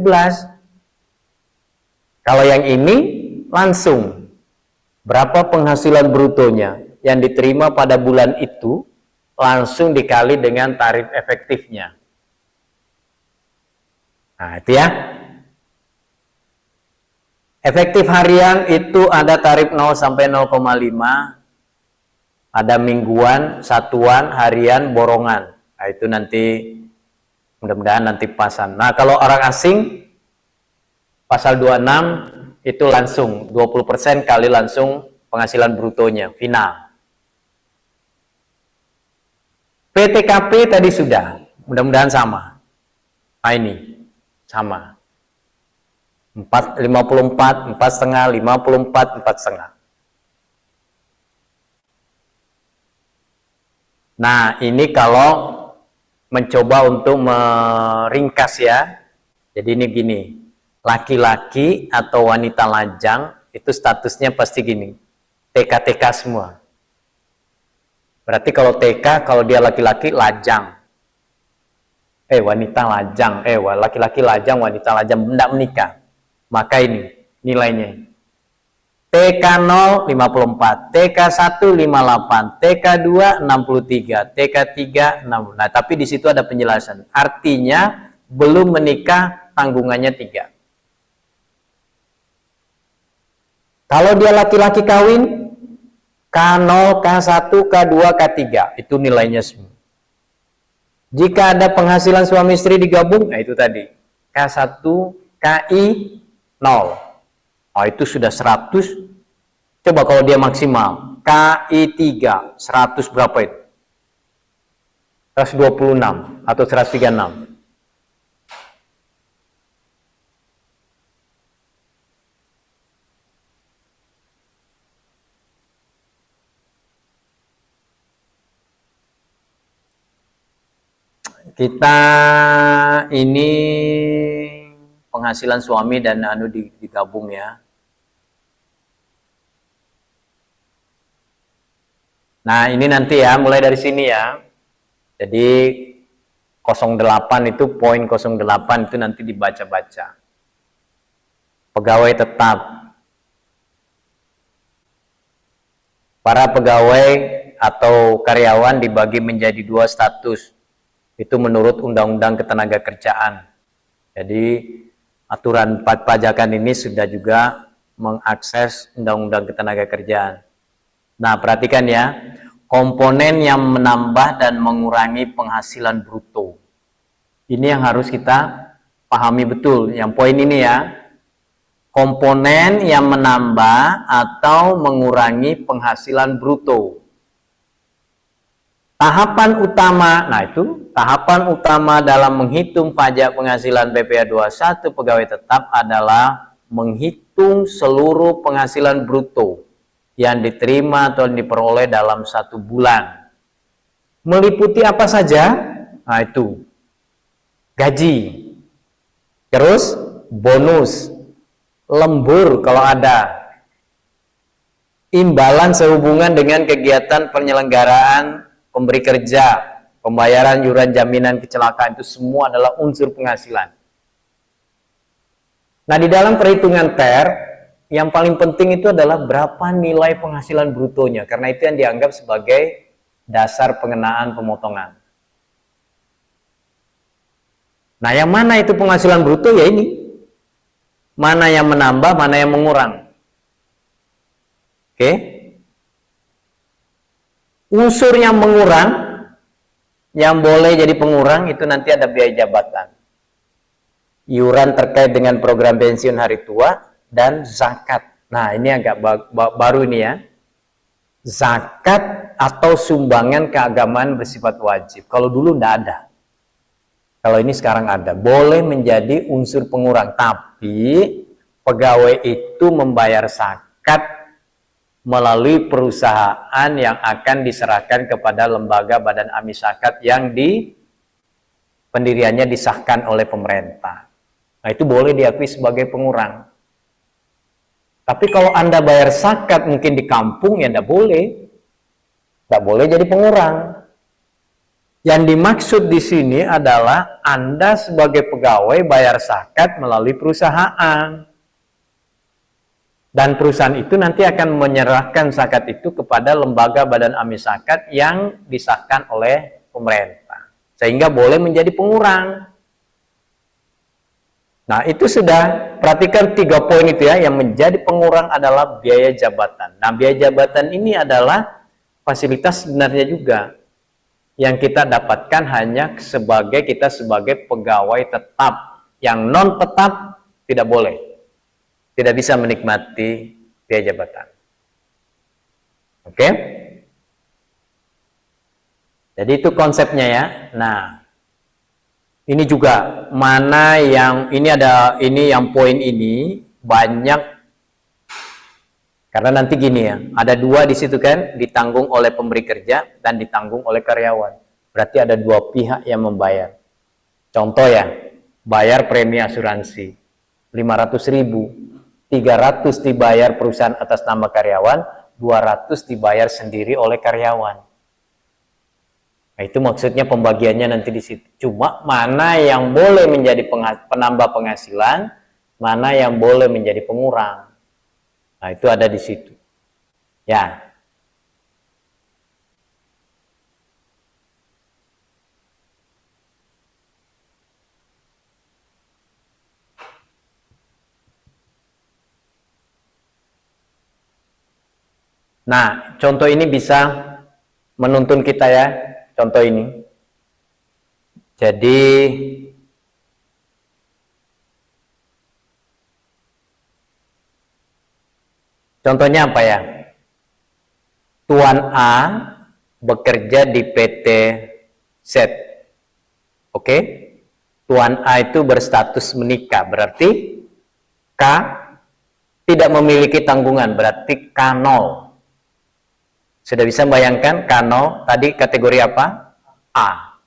[SPEAKER 1] Kalau yang ini langsung. Berapa penghasilan brutonya yang diterima pada bulan itu langsung dikali dengan tarif efektifnya. Nah, itu ya. Efektif harian itu ada tarif 0 sampai 0,5. Ada mingguan, satuan, harian, borongan. Nah, itu nanti mudah-mudahan nanti pasan. Nah, kalau orang asing pasal 26 itu langsung 20% kali langsung penghasilan brutonya final. PTKP tadi sudah, mudah-mudahan sama. Nah, ini sama. 54, 4,5, 54, 4,5. Nah, ini kalau mencoba untuk meringkas ya. Jadi ini gini. Laki-laki atau wanita lajang itu statusnya pasti gini, TK-TK semua. Berarti kalau TK, kalau dia laki-laki lajang, wanita lajang, laki-laki lajang, wanita lajang, tidak menikah, maka ini nilainya. TK0 54, TK1 58, TK2 63, TK3 60. Nah, tapi di situ ada penjelasan. Artinya belum menikah tanggungannya 3. Kalau dia laki-laki kawin, K0, K1, K2, K3, itu nilainya semua. Jika ada penghasilan suami istri digabung, nah itu tadi, K1, KI, 0. Oh, itu sudah 100. Coba kalau dia maksimal, KI 3, 100 berapa itu? 126 atau 136. Kita ini penghasilan suami dan digabung ya. Nah, ini nanti ya, mulai dari sini ya. Jadi 08 itu poin 08 itu nanti dibaca-baca. Pegawai tetap. Para pegawai atau karyawan dibagi menjadi 2 status. Itu menurut Undang-Undang Ketenagakerjaan. Jadi aturan pajakan ini sudah juga mengakses Undang-Undang Ketenagakerjaan. Nah, perhatikan ya, komponen yang menambah dan mengurangi penghasilan bruto. Ini yang harus kita pahami betul, yang poin ini ya. Komponen yang menambah atau mengurangi penghasilan bruto. Tahapan utama, nah itu, tahapan utama dalam menghitung pajak penghasilan PPh 21 pegawai tetap adalah menghitung seluruh penghasilan bruto yang diterima atau diperoleh dalam 1 bulan. Meliputi apa saja? Nah, itu gaji, terus bonus, lembur kalau ada, imbalan sehubungan dengan kegiatan penyelenggaraan pemberi kerja, pembayaran iuran jaminan kecelakaan, itu semua adalah unsur penghasilan. Nah, di dalam perhitungan TER, yang paling penting itu adalah berapa nilai penghasilan brutonya, karena itu yang dianggap sebagai dasar pengenaan pemotongan. Nah, yang mana itu penghasilan bruto? Ya ini. Mana yang menambah, mana yang mengurang. Oke. Unsur yang mengurang, yang boleh jadi pengurang, itu nanti ada biaya jabatan, iuran terkait dengan program pensiun hari tua, dan zakat. Nah, ini agak baru ini ya. Zakat atau sumbangan keagamaan bersifat wajib. Kalau dulu tidak ada. Kalau ini sekarang ada. Boleh menjadi unsur pengurang. Tapi pegawai itu membayar zakat melalui perusahaan yang akan diserahkan kepada lembaga badan amis zakat yang pendiriannya disahkan oleh pemerintah. Nah, itu boleh diakui sebagai pengurang. Tapi kalau Anda bayar zakat mungkin di kampung, ya tidak boleh. Tidak boleh jadi pengurang. Yang dimaksud di sini adalah Anda sebagai pegawai bayar zakat melalui perusahaan. Dan perusahaan itu nanti akan menyerahkan zakat itu kepada lembaga badan amis zakat yang disahkan oleh pemerintah. Sehingga boleh menjadi pengurang. Nah, itu sudah, perhatikan 3 poin itu ya, yang menjadi pengurang adalah biaya jabatan. Nah, biaya jabatan ini adalah fasilitas sebenarnya juga yang kita dapatkan hanya kita sebagai pegawai tetap. Yang non tetap tidak boleh, tidak bisa menikmati biaya jabatan. Oke? Jadi itu konsepnya ya. Nah, ini juga mana yang ini yang poin ini banyak, karena nanti gini ya, ada 2 di situ kan, ditanggung oleh pemberi kerja dan ditanggung oleh karyawan. Berarti ada 2 pihak yang membayar. Contoh ya, bayar premi asuransi 500.000, 300 dibayar perusahaan atas nama karyawan, 200 dibayar sendiri oleh karyawan. Nah, itu maksudnya pembagiannya nanti di situ. Cuma mana yang boleh menjadi penambah penghasilan, mana yang boleh menjadi pengurang. Nah, itu ada di situ. Ya. Nah, contoh ini bisa menuntun kita ya. Contoh ini. Jadi contohnya apa ya? Tuan A bekerja di PT Z. Oke? Tuan A itu berstatus menikah, berarti K tidak memiliki tanggungan, berarti K0. Sudah bisa bayangkan K0 tadi kategori apa? A.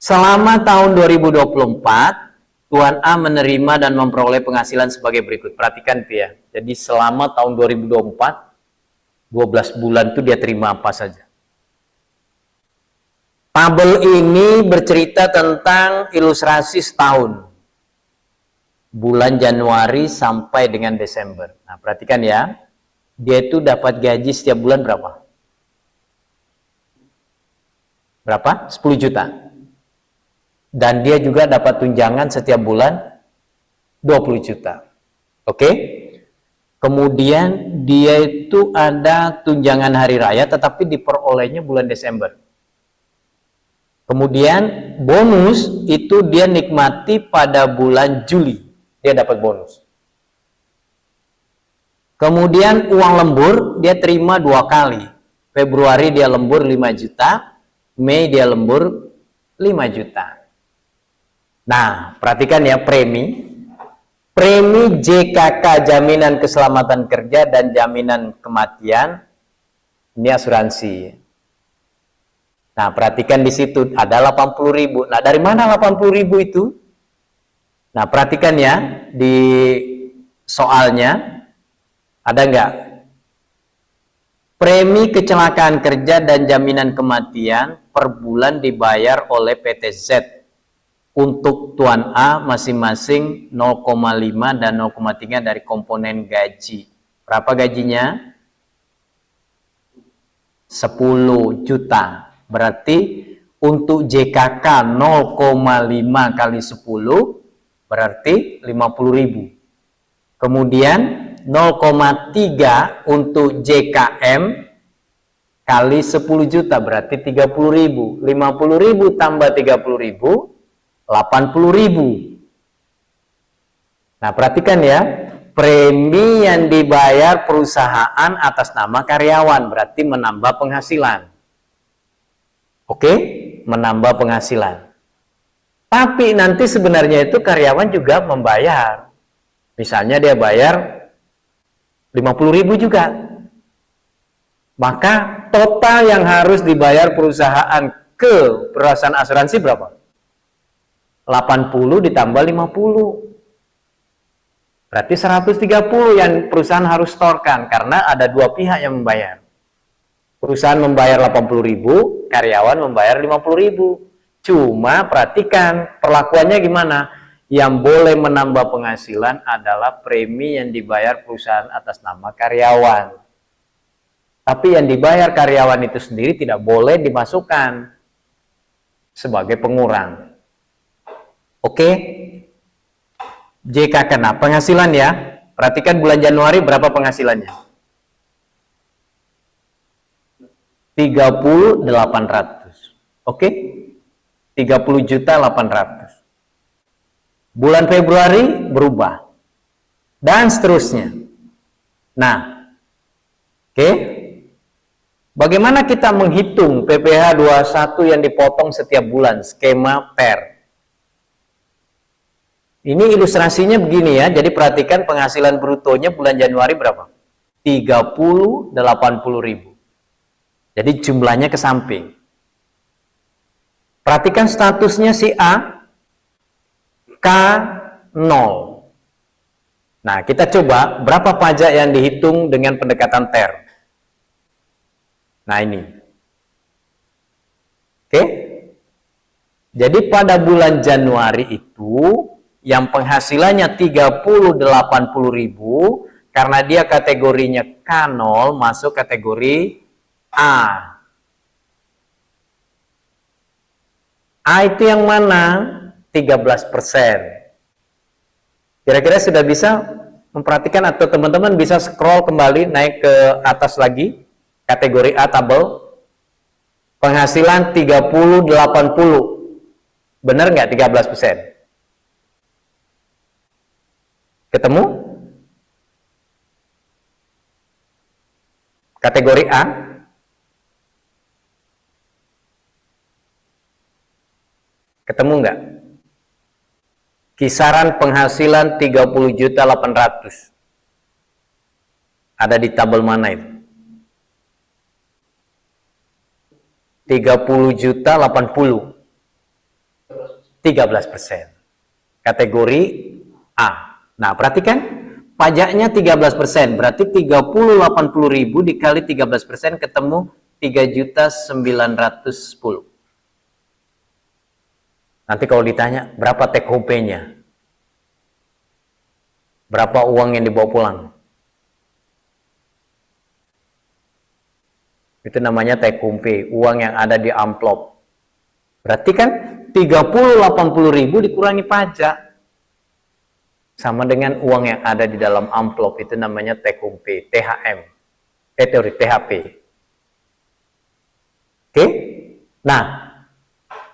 [SPEAKER 1] Selama tahun 2024, Tuan A menerima dan memperoleh penghasilan sebagai berikut. Perhatikan itu ya. Jadi selama tahun 2024, 12 bulan itu dia terima apa saja. Tabel ini bercerita tentang ilustrasi setahun. Bulan Januari sampai dengan Desember. Nah, perhatikan ya. Dia itu dapat gaji setiap bulan berapa? Berapa? 10 juta. Dan dia juga dapat tunjangan setiap bulan 20 juta. Oke? Kemudian dia itu ada tunjangan hari raya tetapi diperolehnya bulan Desember. Kemudian bonus itu dia nikmati pada bulan Juli. Dia dapat bonus. Kemudian uang lembur dia terima 2 kali. Februari dia lembur 5 juta. Mei dia lembur 5 juta. Nah, perhatikan ya premi. Premi JKK jaminan keselamatan kerja dan jaminan kematian ini asuransi. Nah, perhatikan di situ ada 80.000. Nah, dari mana 80.000 itu? Nah, perhatikan ya di soalnya ada nggak? Premi kecelakaan kerja dan jaminan kematian per bulan dibayar oleh PT Z untuk Tuan A masing-masing 0,5 dan 0,3 dari komponen gaji. Berapa gajinya? 10 juta. Berarti untuk JKK 0,5 kali 10 berarti 50.000. Kemudian 0,3 untuk JKM kali 10 juta berarti 30.000. 50.000 tambah 30.000 80.000. Nah, perhatikan ya, premi yang dibayar perusahaan atas nama karyawan berarti menambah penghasilan. Oke, menambah penghasilan. Tapi nanti sebenarnya itu karyawan juga membayar. Misalnya dia bayar 50.000 juga. Maka total yang harus dibayar perusahaan ke perusahaan asuransi berapa? 80 ditambah 50. Berarti 130 yang perusahaan harus setorkan karena ada dua pihak yang membayar. Perusahaan membayar 80.000, karyawan membayar 50.000. Cuma perhatikan perlakuannya gimana? Yang boleh menambah penghasilan adalah premi yang dibayar perusahaan atas nama karyawan. Tapi yang dibayar karyawan itu sendiri tidak boleh dimasukkan sebagai pengurang. Oke, JKK. Nah, penghasilan ya. Perhatikan bulan Januari berapa penghasilannya? 30.800. Oke? 30.800. Bulan Februari berubah. Dan seterusnya. Nah, oke? Bagaimana kita menghitung PPh 21 yang dipotong setiap bulan? Skema PER. Ini ilustrasinya begini ya, jadi perhatikan penghasilan brutonya bulan Januari berapa? 80.000. Jadi jumlahnya ke samping. Perhatikan statusnya si A, K0. Nah, kita coba berapa pajak yang dihitung dengan pendekatan TER. Nah, ini. Oke. Jadi pada bulan Januari itu yang penghasilannya 30.080.000 karena dia kategorinya K0 masuk kategori A. A itu yang mana? 13%. Kira-kira sudah bisa memperhatikan atau teman-teman bisa scroll kembali naik ke atas lagi kategori A tabel penghasilan 30.80. Benar nggak 13%? Ketemu? Kategori A. Ketemu nggak? Kisaran penghasilan 30.800. Ada di tabel mana itu? 30.080. 13%. Kategori A. Nah, perhatikan pajaknya 13%, berarti 30.80.000 dikali 13% ketemu 3.910. Nanti kalau ditanya berapa take home pay-nya? Berapa uang yang dibawa pulang? Itu namanya take home pay, uang yang ada di amplop. Berarti kan 30.80.000 dikurangi pajak. Sama dengan uang yang ada di dalam amplop, itu namanya take home pay, THM, THP. Oke? Nah,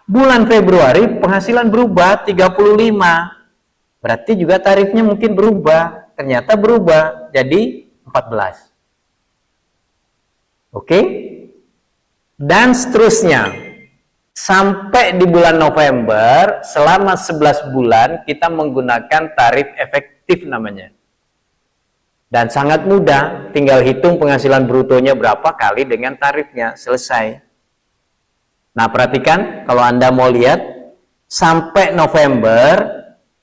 [SPEAKER 1] bulan Februari penghasilan berubah 35. Berarti juga tarifnya mungkin berubah. Ternyata berubah jadi 14. Oke? Dan seterusnya. Sampai di bulan November, selama 11 bulan kita menggunakan tarif efek efektif namanya. Dan sangat mudah, tinggal hitung penghasilan brutonya berapa kali dengan tarifnya, selesai. Nah, perhatikan kalau Anda mau lihat, sampai November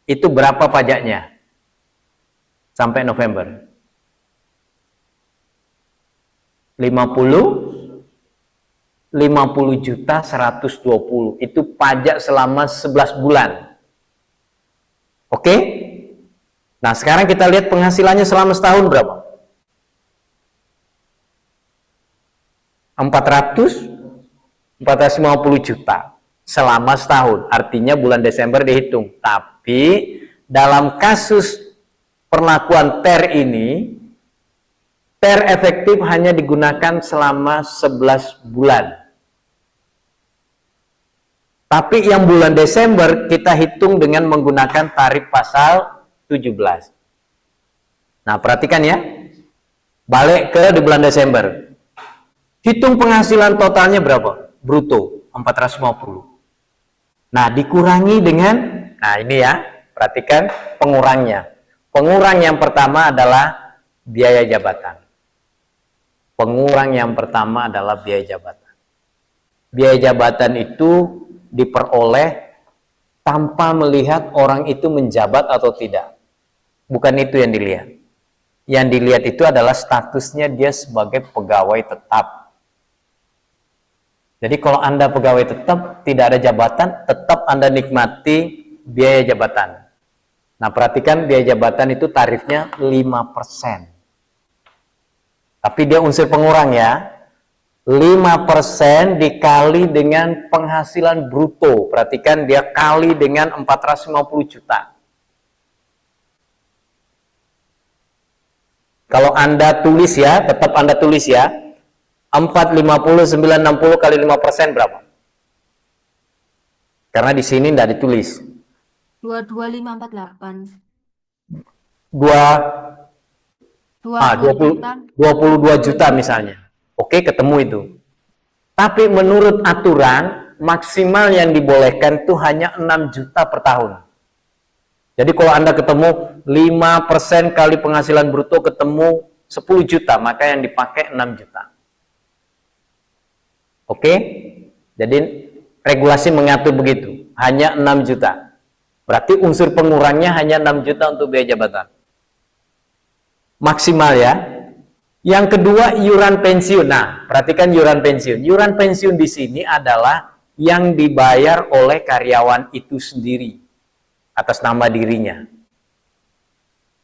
[SPEAKER 1] itu berapa pajaknya? Sampai November. 50 juta 120. Itu pajak selama 11 bulan. Oke? Nah, sekarang kita lihat penghasilannya selama setahun berapa? 450 juta selama setahun. Artinya bulan Desember dihitung. Tapi dalam kasus perlakuan TER ini, TER efektif hanya digunakan selama 11 bulan. Tapi yang bulan Desember kita hitung dengan menggunakan tarif pasal 17. Nah, perhatikan ya. Balik ke di bulan Desember. Hitung penghasilan totalnya berapa? Bruto 450. Nah, dikurangi dengan, nah ini ya, perhatikan pengurangnya. Pengurang yang pertama adalah biaya jabatan. Pengurang yang pertama adalah biaya jabatan. Biaya jabatan itu diperoleh tanpa melihat orang itu menjabat atau tidak. Bukan itu yang dilihat. Yang dilihat itu adalah statusnya dia sebagai pegawai tetap. Jadi kalau Anda pegawai tetap, tidak ada jabatan, tetap Anda nikmati biaya jabatan. Nah, perhatikan biaya jabatan itu tarifnya 5%. Tapi dia unsur pengurang ya. 5% dikali dengan penghasilan bruto. Perhatikan dia kali dengan 450 juta. Kalau Anda tulis ya, tetap Anda tulis ya. 450, 960 kali 5% berapa? Karena di sini tidak ditulis.
[SPEAKER 2] 22548.
[SPEAKER 1] 22 juta misalnya. Oke, ketemu itu. Tapi menurut aturan, maksimal yang dibolehkan itu hanya 6 juta per tahun. Jadi kalau Anda ketemu 5% kali penghasilan bruto ketemu 10 juta, maka yang dipakai 6 juta. Oke? Jadi regulasi mengatur begitu. Hanya 6 juta. Berarti unsur pengurangnya hanya 6 juta untuk biaya jabatan. Maksimal ya. Yang kedua, iuran pensiun. Nah, perhatikan iuran pensiun. Iuran pensiun di sini adalah yang dibayar oleh karyawan itu sendiri atas nama dirinya.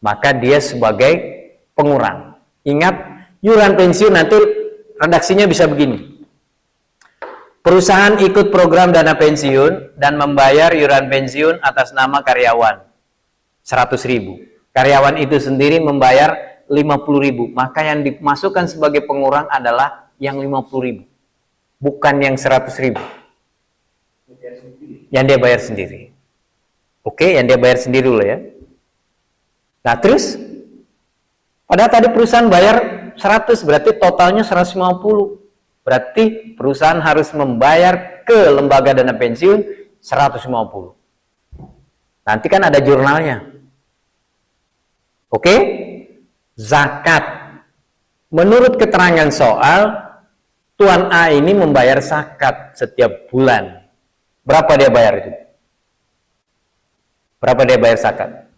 [SPEAKER 1] Maka dia sebagai pengurang. Ingat, iuran pensiun nanti redaksinya bisa begini. Perusahaan ikut program dana pensiun dan membayar iuran pensiun atas nama karyawan 100.000. Karyawan itu sendiri membayar 50.000. Maka yang dimasukkan sebagai pengurang adalah yang 50.000. Bukan yang 100.000. Yang dia bayar sendiri. Oke, yang dia bayar sendiri dulu ya. Nah, terus padahal tadi perusahaan bayar 100, berarti totalnya 150. Berarti perusahaan harus membayar ke lembaga dana pensiun 150. Nanti kan ada jurnalnya. Oke? Zakat. Menurut keterangan soal, Tuan A ini membayar zakat setiap bulan. Berapa dia bayar itu? Berapa dia bayar zakat?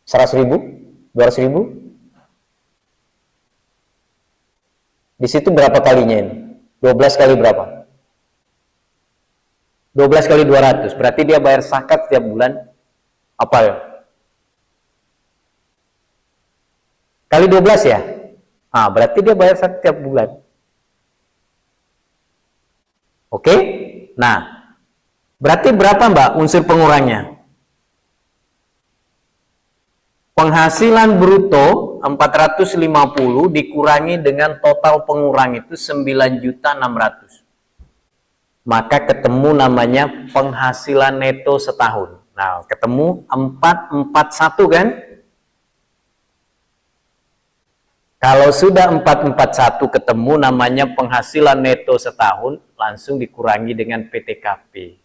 [SPEAKER 1] 100.000? 200.000? Di situ berapa kalinya ini? 12 kali berapa? 12 kali 200. Berarti dia bayar zakat setiap bulan. Apa ya? Kali 12 ya? Ah, berarti dia bayar zakat setiap bulan. Oke? Nah, berarti berapa Mbak unsur pengurangnya? Penghasilan bruto 450 dikurangi dengan total pengurang itu 9.600.000. Maka ketemu namanya penghasilan neto setahun. Nah, ketemu 441 kan? Kalau sudah 441 ketemu namanya penghasilan neto setahun, langsung dikurangi dengan PTKP.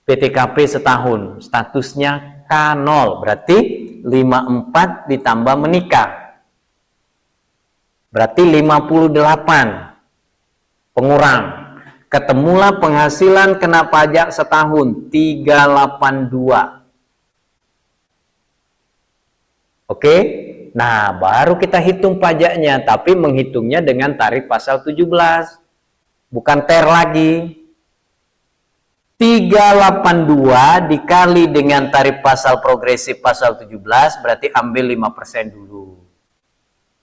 [SPEAKER 1] PTKP setahun, statusnya K0, berarti 54 ditambah menikah. Berarti 58. Pengurang. Ketemulah penghasilan kena pajak setahun 382. Oke? Nah, baru kita hitung pajaknya, tapi menghitungnya dengan tarif pasal 17. Bukan TER lagi. 382 dikali dengan tarif pasal progresif pasal 17, berarti ambil 5% dulu.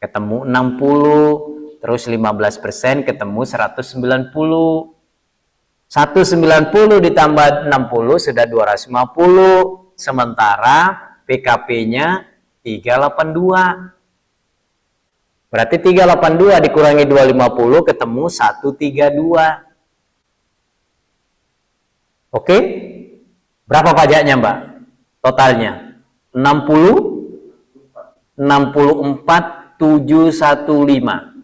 [SPEAKER 1] Ketemu 60, terus 15% ketemu 190. 190 ditambah 60 sudah 250, sementara PKP-nya 382. Berarti 382 dikurangi 250 ketemu 132. Oke? Berapa pajaknya, Mbak? Totalnya 60, 64, 715.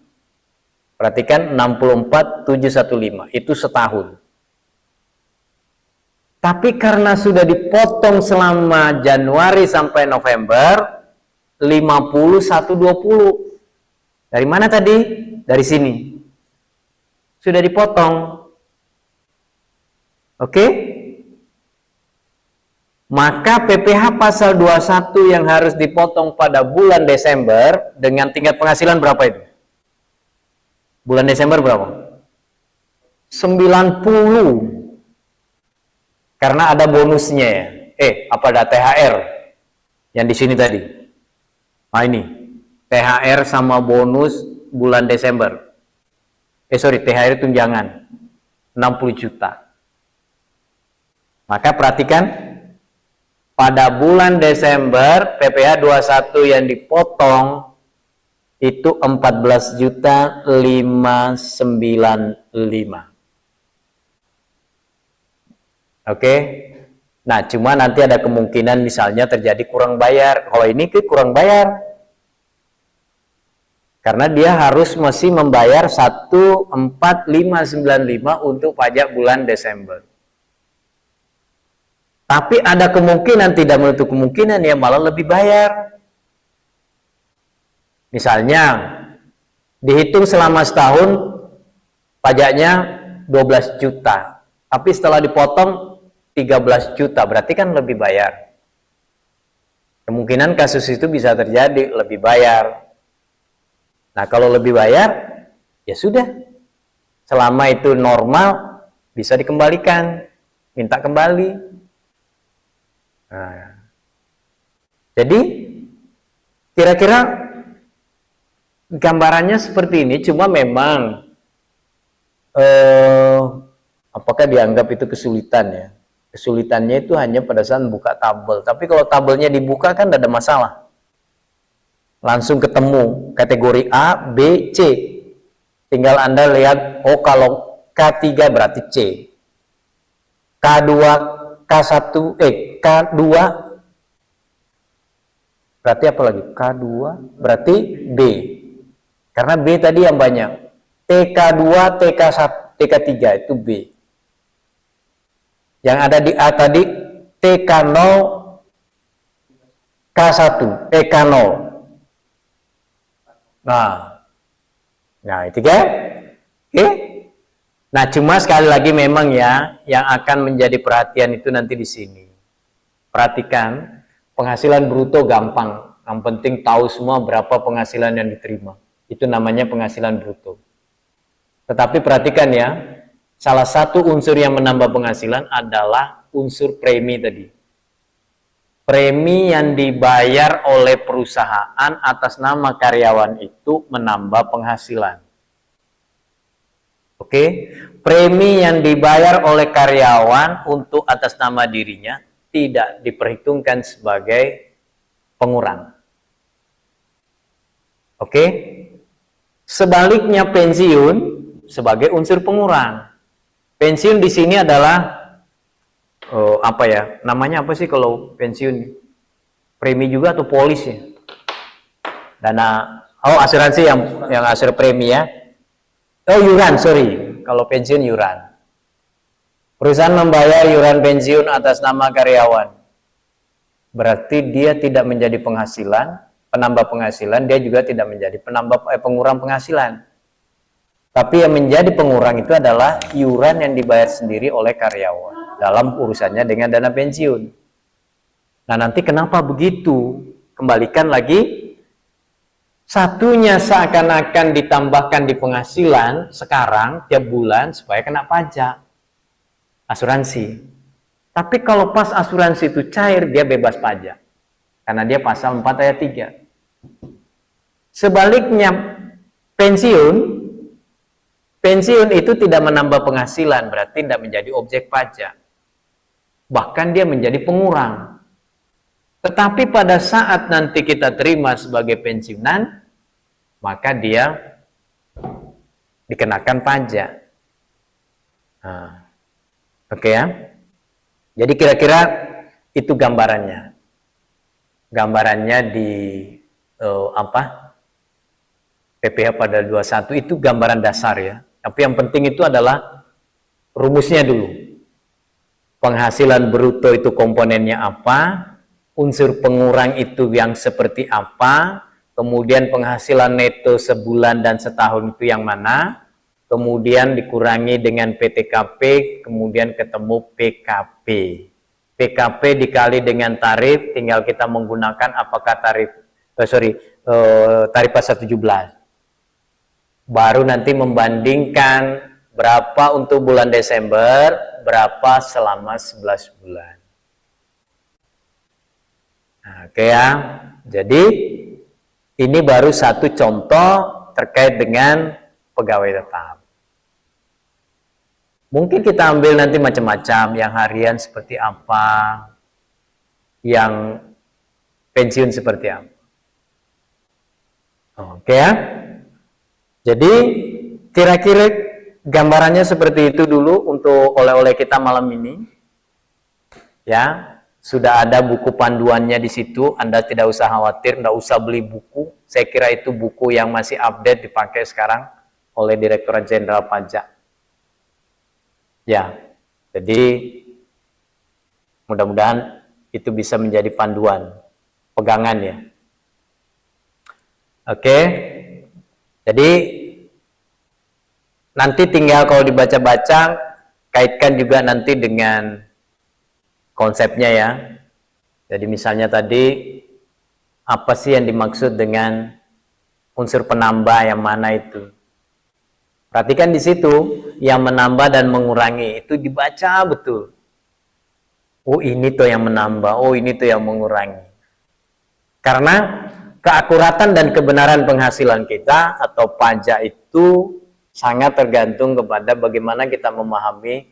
[SPEAKER 1] Perhatikan 64, 715 itu setahun. Tapi karena sudah dipotong selama Januari sampai November 50, 120. Dari mana tadi? Dari sini. Sudah dipotong. Oke? Maka PPh pasal 21 yang harus dipotong pada bulan Desember dengan tingkat penghasilan berapa itu? Bulan Desember berapa? 90. Karena ada bonusnya ya. Apa ada THR? Yang di sini tadi. Nah ini. THR sama bonus bulan Desember. THR tunjangan. 60 juta. Maka perhatikan, pada bulan Desember PPh 21 yang dipotong itu 14.595. Oke. Nah, cuma nanti ada kemungkinan misalnya terjadi kurang bayar. Kalau ini kurang bayar. Karena dia harus masih membayar 14595 untuk pajak bulan Desember. Tapi ada kemungkinan, tidak menutup kemungkinan ya malah lebih bayar. Misalnya dihitung selama setahun pajaknya 12 juta. Tapi setelah dipotong 13 juta, berarti kan lebih bayar. Kemungkinan kasus itu bisa terjadi, lebih bayar. Nah, kalau lebih bayar, ya sudah. Selama itu normal, bisa dikembalikan. Minta kembali. Nah, jadi kira-kira gambarannya seperti ini, cuma memang apakah dianggap itu kesulitan ya? Kesulitannya itu hanya pada saat buka tabel. Tapi kalau tabelnya dibuka kan tidak ada masalah. Langsung ketemu kategori A, B, C. Tinggal Anda lihat, oh kalau K3 berarti C. K2, K1, K2 berarti apa lagi? K2 berarti B. Karena B tadi yang banyak. TK2, TK1, TK3 itu B. Yang ada di A tadi TK0, K1, TK0. Nah itu kan? Oke. Nah, cuma sekali lagi memang ya, yang akan menjadi perhatian itu nanti di sini. Perhatikan, penghasilan bruto gampang. Yang penting tahu semua berapa penghasilan yang diterima. Itu namanya penghasilan bruto. Tetapi perhatikan ya, salah satu unsur yang menambah penghasilan adalah unsur premi tadi. Premi yang dibayar oleh perusahaan atas nama karyawan itu menambah penghasilan. Oke, premi yang dibayar oleh karyawan untuk atas nama dirinya tidak diperhitungkan sebagai pengurang. Oke, sebaliknya pensiun sebagai unsur pengurang. Pensiun di sini adalah apa ya? Namanya apa sih kalau pensiun? Premi juga atau polis ya? Dana asuransi yang asur premi ya. Oh, yuran, sorry. Kalau pensiun yuran. Perusahaan membayar yuran pensiun atas nama karyawan. berarti dia tidak menjadi penghasilan, penambah penghasilan, dia juga tidak menjadi pengurang penghasilan. Tapi yang menjadi pengurang itu adalah iuran yang dibayar sendiri oleh karyawan dalam urusannya dengan dana pensiun. Nah, nanti kenapa begitu? Kembalikan lagi, satunya seakan-akan ditambahkan di penghasilan sekarang tiap bulan supaya kena pajak asuransi. Tapi kalau pas asuransi itu cair, dia bebas pajak karena dia pasal 4 ayat 3. Sebaliknya pensiun itu tidak menambah penghasilan, berarti tidak menjadi objek pajak. Bahkan dia menjadi pengurang. Tetapi pada saat nanti kita terima sebagai pensiunan, maka dia dikenakan pajak. Nah, oke ya. Jadi kira-kira itu gambarannya. Gambarannya di PPh pada 21 itu gambaran dasar ya. Tapi yang penting itu adalah rumusnya dulu. Penghasilan bruto itu komponennya apa? Unsur pengurang itu yang seperti apa? Kemudian penghasilan neto sebulan dan setahun itu yang mana? Kemudian dikurangi dengan PTKP, kemudian ketemu PKP. PKP dikali dengan tarif, tinggal kita menggunakan apakah tarif pasal 17. Baru nanti membandingkan berapa untuk bulan Desember, berapa selama 11 bulan. Nah, oke ya. Jadi ini baru satu contoh terkait dengan pegawai tetap. Mungkin kita ambil nanti macam-macam, yang harian seperti apa, yang pensiun seperti apa. Oke ya. Jadi kira-kira gambarannya seperti itu dulu untuk oleh-oleh kita malam ini. Ya, sudah ada buku panduannya di situ. Anda tidak usah khawatir, tidak usah beli buku. Saya kira itu buku yang masih update dipakai sekarang oleh Direktorat Jenderal Pajak. Ya, jadi mudah-mudahan itu bisa menjadi panduan, pegangan ya. Oke. Jadi nanti tinggal kalau dibaca-baca, kaitkan juga nanti dengan konsepnya ya. Jadi misalnya tadi, apa sih yang dimaksud dengan unsur penambah yang mana itu? Perhatikan di situ, yang menambah dan mengurangi, itu dibaca betul. Oh ini tuh yang menambah, oh ini tuh yang mengurangi. Karena keakuratan dan kebenaran penghasilan kita atau pajak itu sangat tergantung kepada bagaimana kita memahami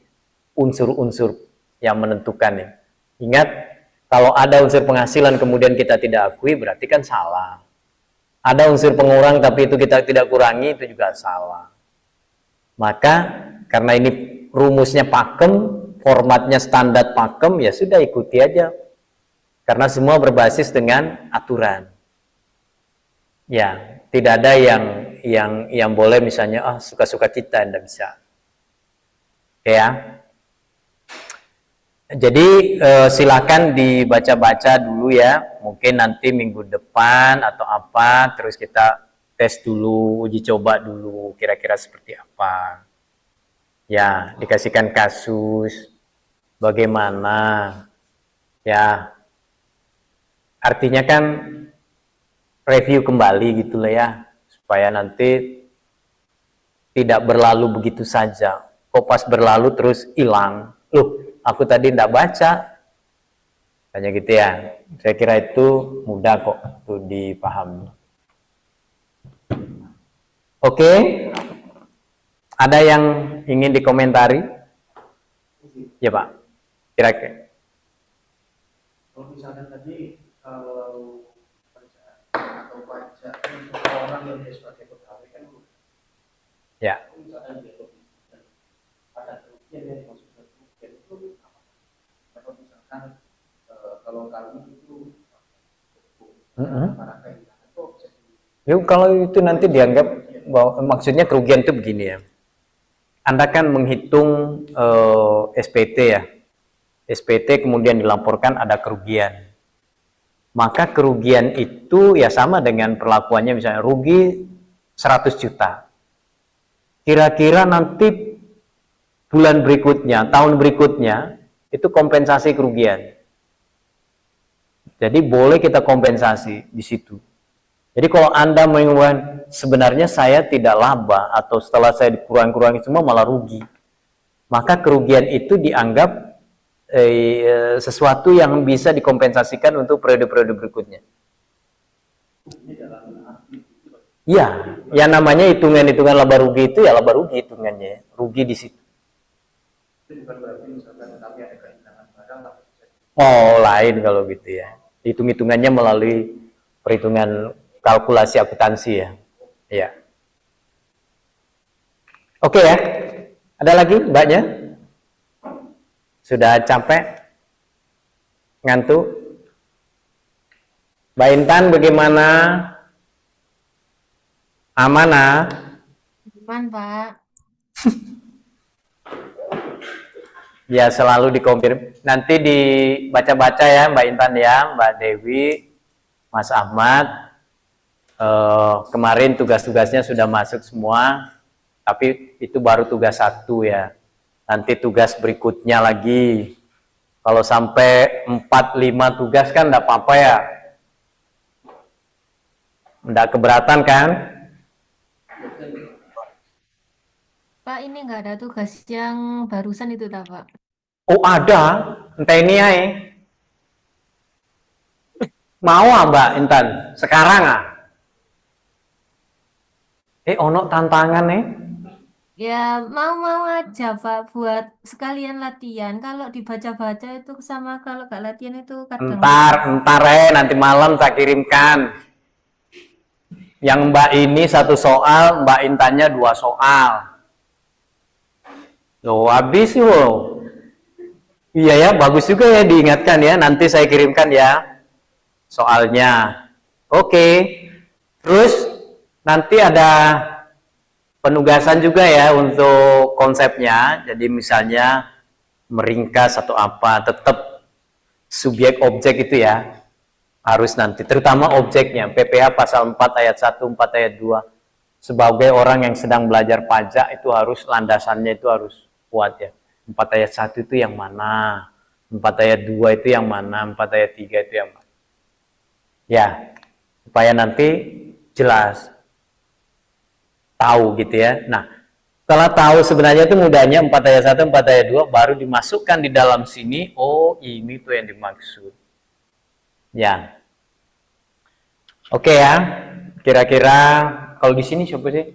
[SPEAKER 1] unsur-unsur yang menentukan ya. Ingat, kalau ada unsur penghasilan kemudian kita tidak akui, berarti kan salah. Ada unsur pengurang tapi itu kita tidak kurangi, itu juga salah. Maka karena ini rumusnya pakem, formatnya standar pakem, ya sudah ikuti aja. Karena semua berbasis dengan aturan. Ya, tidak ada yang boleh misalnya suka-suka kita, tidak bisa. Ya. Jadi silakan dibaca-baca dulu ya. Mungkin nanti minggu depan atau apa, terus kita tes dulu, uji coba dulu kira-kira seperti apa. Ya, dikasihkan kasus bagaimana. Ya. Artinya kan review kembali gitulah ya, supaya nanti tidak berlalu begitu saja. Kok pas berlalu terus hilang, loh aku tadi tidak baca, hanya gitu ya. Saya kira itu mudah kok tuh dipahami. Oke, ada yang ingin dikomentari? Ya Pak, kira-kira.
[SPEAKER 3] Kalau misalnya tadi kalau atau pajak untuk orang yang dia sebagai pegawai kan
[SPEAKER 1] Ya.
[SPEAKER 3] misalnya dia ada kerugian yang dimaksudkan kerugian itu apa? Kalau misalkan kalau kami itu para kehilangan itu
[SPEAKER 1] Yuk, kalau itu nanti dianggap bahwa maksudnya kerugian itu begini ya. Anda kan menghitung SPT ya. SPT kemudian dilaporkan ada kerugian. maka kerugian itu ya sama dengan perlakuannya, misalnya rugi 100 juta. Kira-kira nanti bulan berikutnya, tahun berikutnya, itu kompensasi kerugian. Jadi boleh kita kompensasi di situ. Jadi kalau Anda mengatakan sebenarnya saya tidak laba atau setelah saya dikurang-kurangi semua malah rugi, maka kerugian itu dianggap sesuatu yang bisa dikompensasikan untuk periode-periode berikutnya. Iya, yang namanya hitungan-hitungan laba rugi itu ya laba rugi hitungannya, rugi di situ. Oh, lain kalau gitu ya. Hitung-hitungannya melalui perhitungan kalkulasi akuntansi ya. Iya. Oke ya. Ada lagi mbaknya? Sudah capek? Ngantuk? Mbak Intan bagaimana? Amanah?
[SPEAKER 2] Aman, Pak.
[SPEAKER 1] Ya selalu dikonfirm. Nanti dibaca-baca ya Mbak Intan ya, Mbak Dewi, Mas Ahmad. Kemarin tugas-tugasnya sudah masuk semua, tapi itu baru tugas 1 ya. Nanti tugas berikutnya lagi. Kalau sampai 4-5 tugas kan enggak apa-apa ya. Enggak keberatan kan?
[SPEAKER 2] Pak, ini nggak ada tugas yang barusan itu, tak, Pak?
[SPEAKER 1] Oh ada, entah ini ya. Mau Mbak Intan? Sekarang ono tantangan
[SPEAKER 2] Ya, mau-mau aja, Pak, buat sekalian latihan. Kalau dibaca-baca itu sama kalau nggak latihan itu kadang...
[SPEAKER 1] Entar nanti malam saya kirimkan. Yang Mbak ini 1 soal, Mbak Intannya 2 soal. Loh, habis loh. Iya ya, bagus juga ya diingatkan ya. Nanti saya kirimkan ya soalnya. Oke. Terus nanti ada penugasan juga ya untuk konsepnya. Jadi misalnya meringkas atau apa, tetap subjek objek itu ya harus nanti, terutama objeknya. PPh pasal 4 ayat 1, 4 ayat 2. Sebagai orang yang sedang belajar pajak itu harus landasannya itu harus kuat ya. 4 ayat 1 itu yang mana? 4 ayat 2 itu yang mana? 4 ayat 3 itu yang mana? Ya, supaya nanti jelas. Tahu gitu ya. Nah, setelah tahu sebenarnya itu mudahnya 4 ayat 1, 4 ayat 2 baru dimasukkan di dalam sini. Oh, ini tuh yang dimaksud. Ya. Oke ya. Kira-kira kalau di sini siapa sih?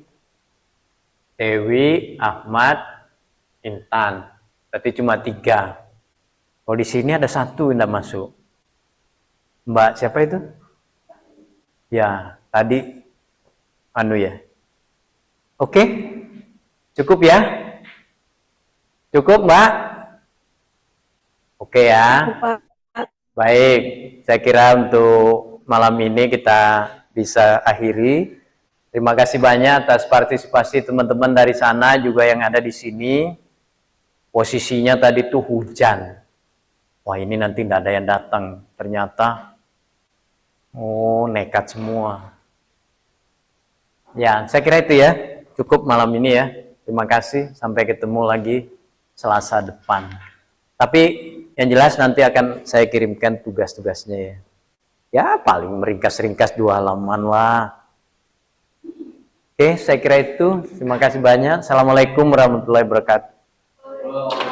[SPEAKER 1] Dewi, Ahmad, Intan. Berarti cuma 3. Kalau di sini ada 1 yang tidak masuk. Mbak siapa itu? Ya, tadi anu ya. Oke, cukup ya? Cukup Mbak? Oke ya? Baik, saya kira untuk malam ini kita bisa akhiri. Terima kasih banyak atas partisipasi teman-teman dari sana juga yang ada di sini. Posisinya tadi tuh hujan. Wah ini nanti nggak ada yang datang. Ternyata, oh nekat semua. Ya, saya kira itu ya. Cukup malam ini ya. Terima kasih. Sampai ketemu lagi Selasa depan. Tapi yang jelas nanti akan saya kirimkan tugas-tugasnya ya. Ya paling meringkas-ringkas 2 halaman lah. Oke, saya kira itu. Terima kasih banyak. Assalamualaikum warahmatullahi wabarakatuh.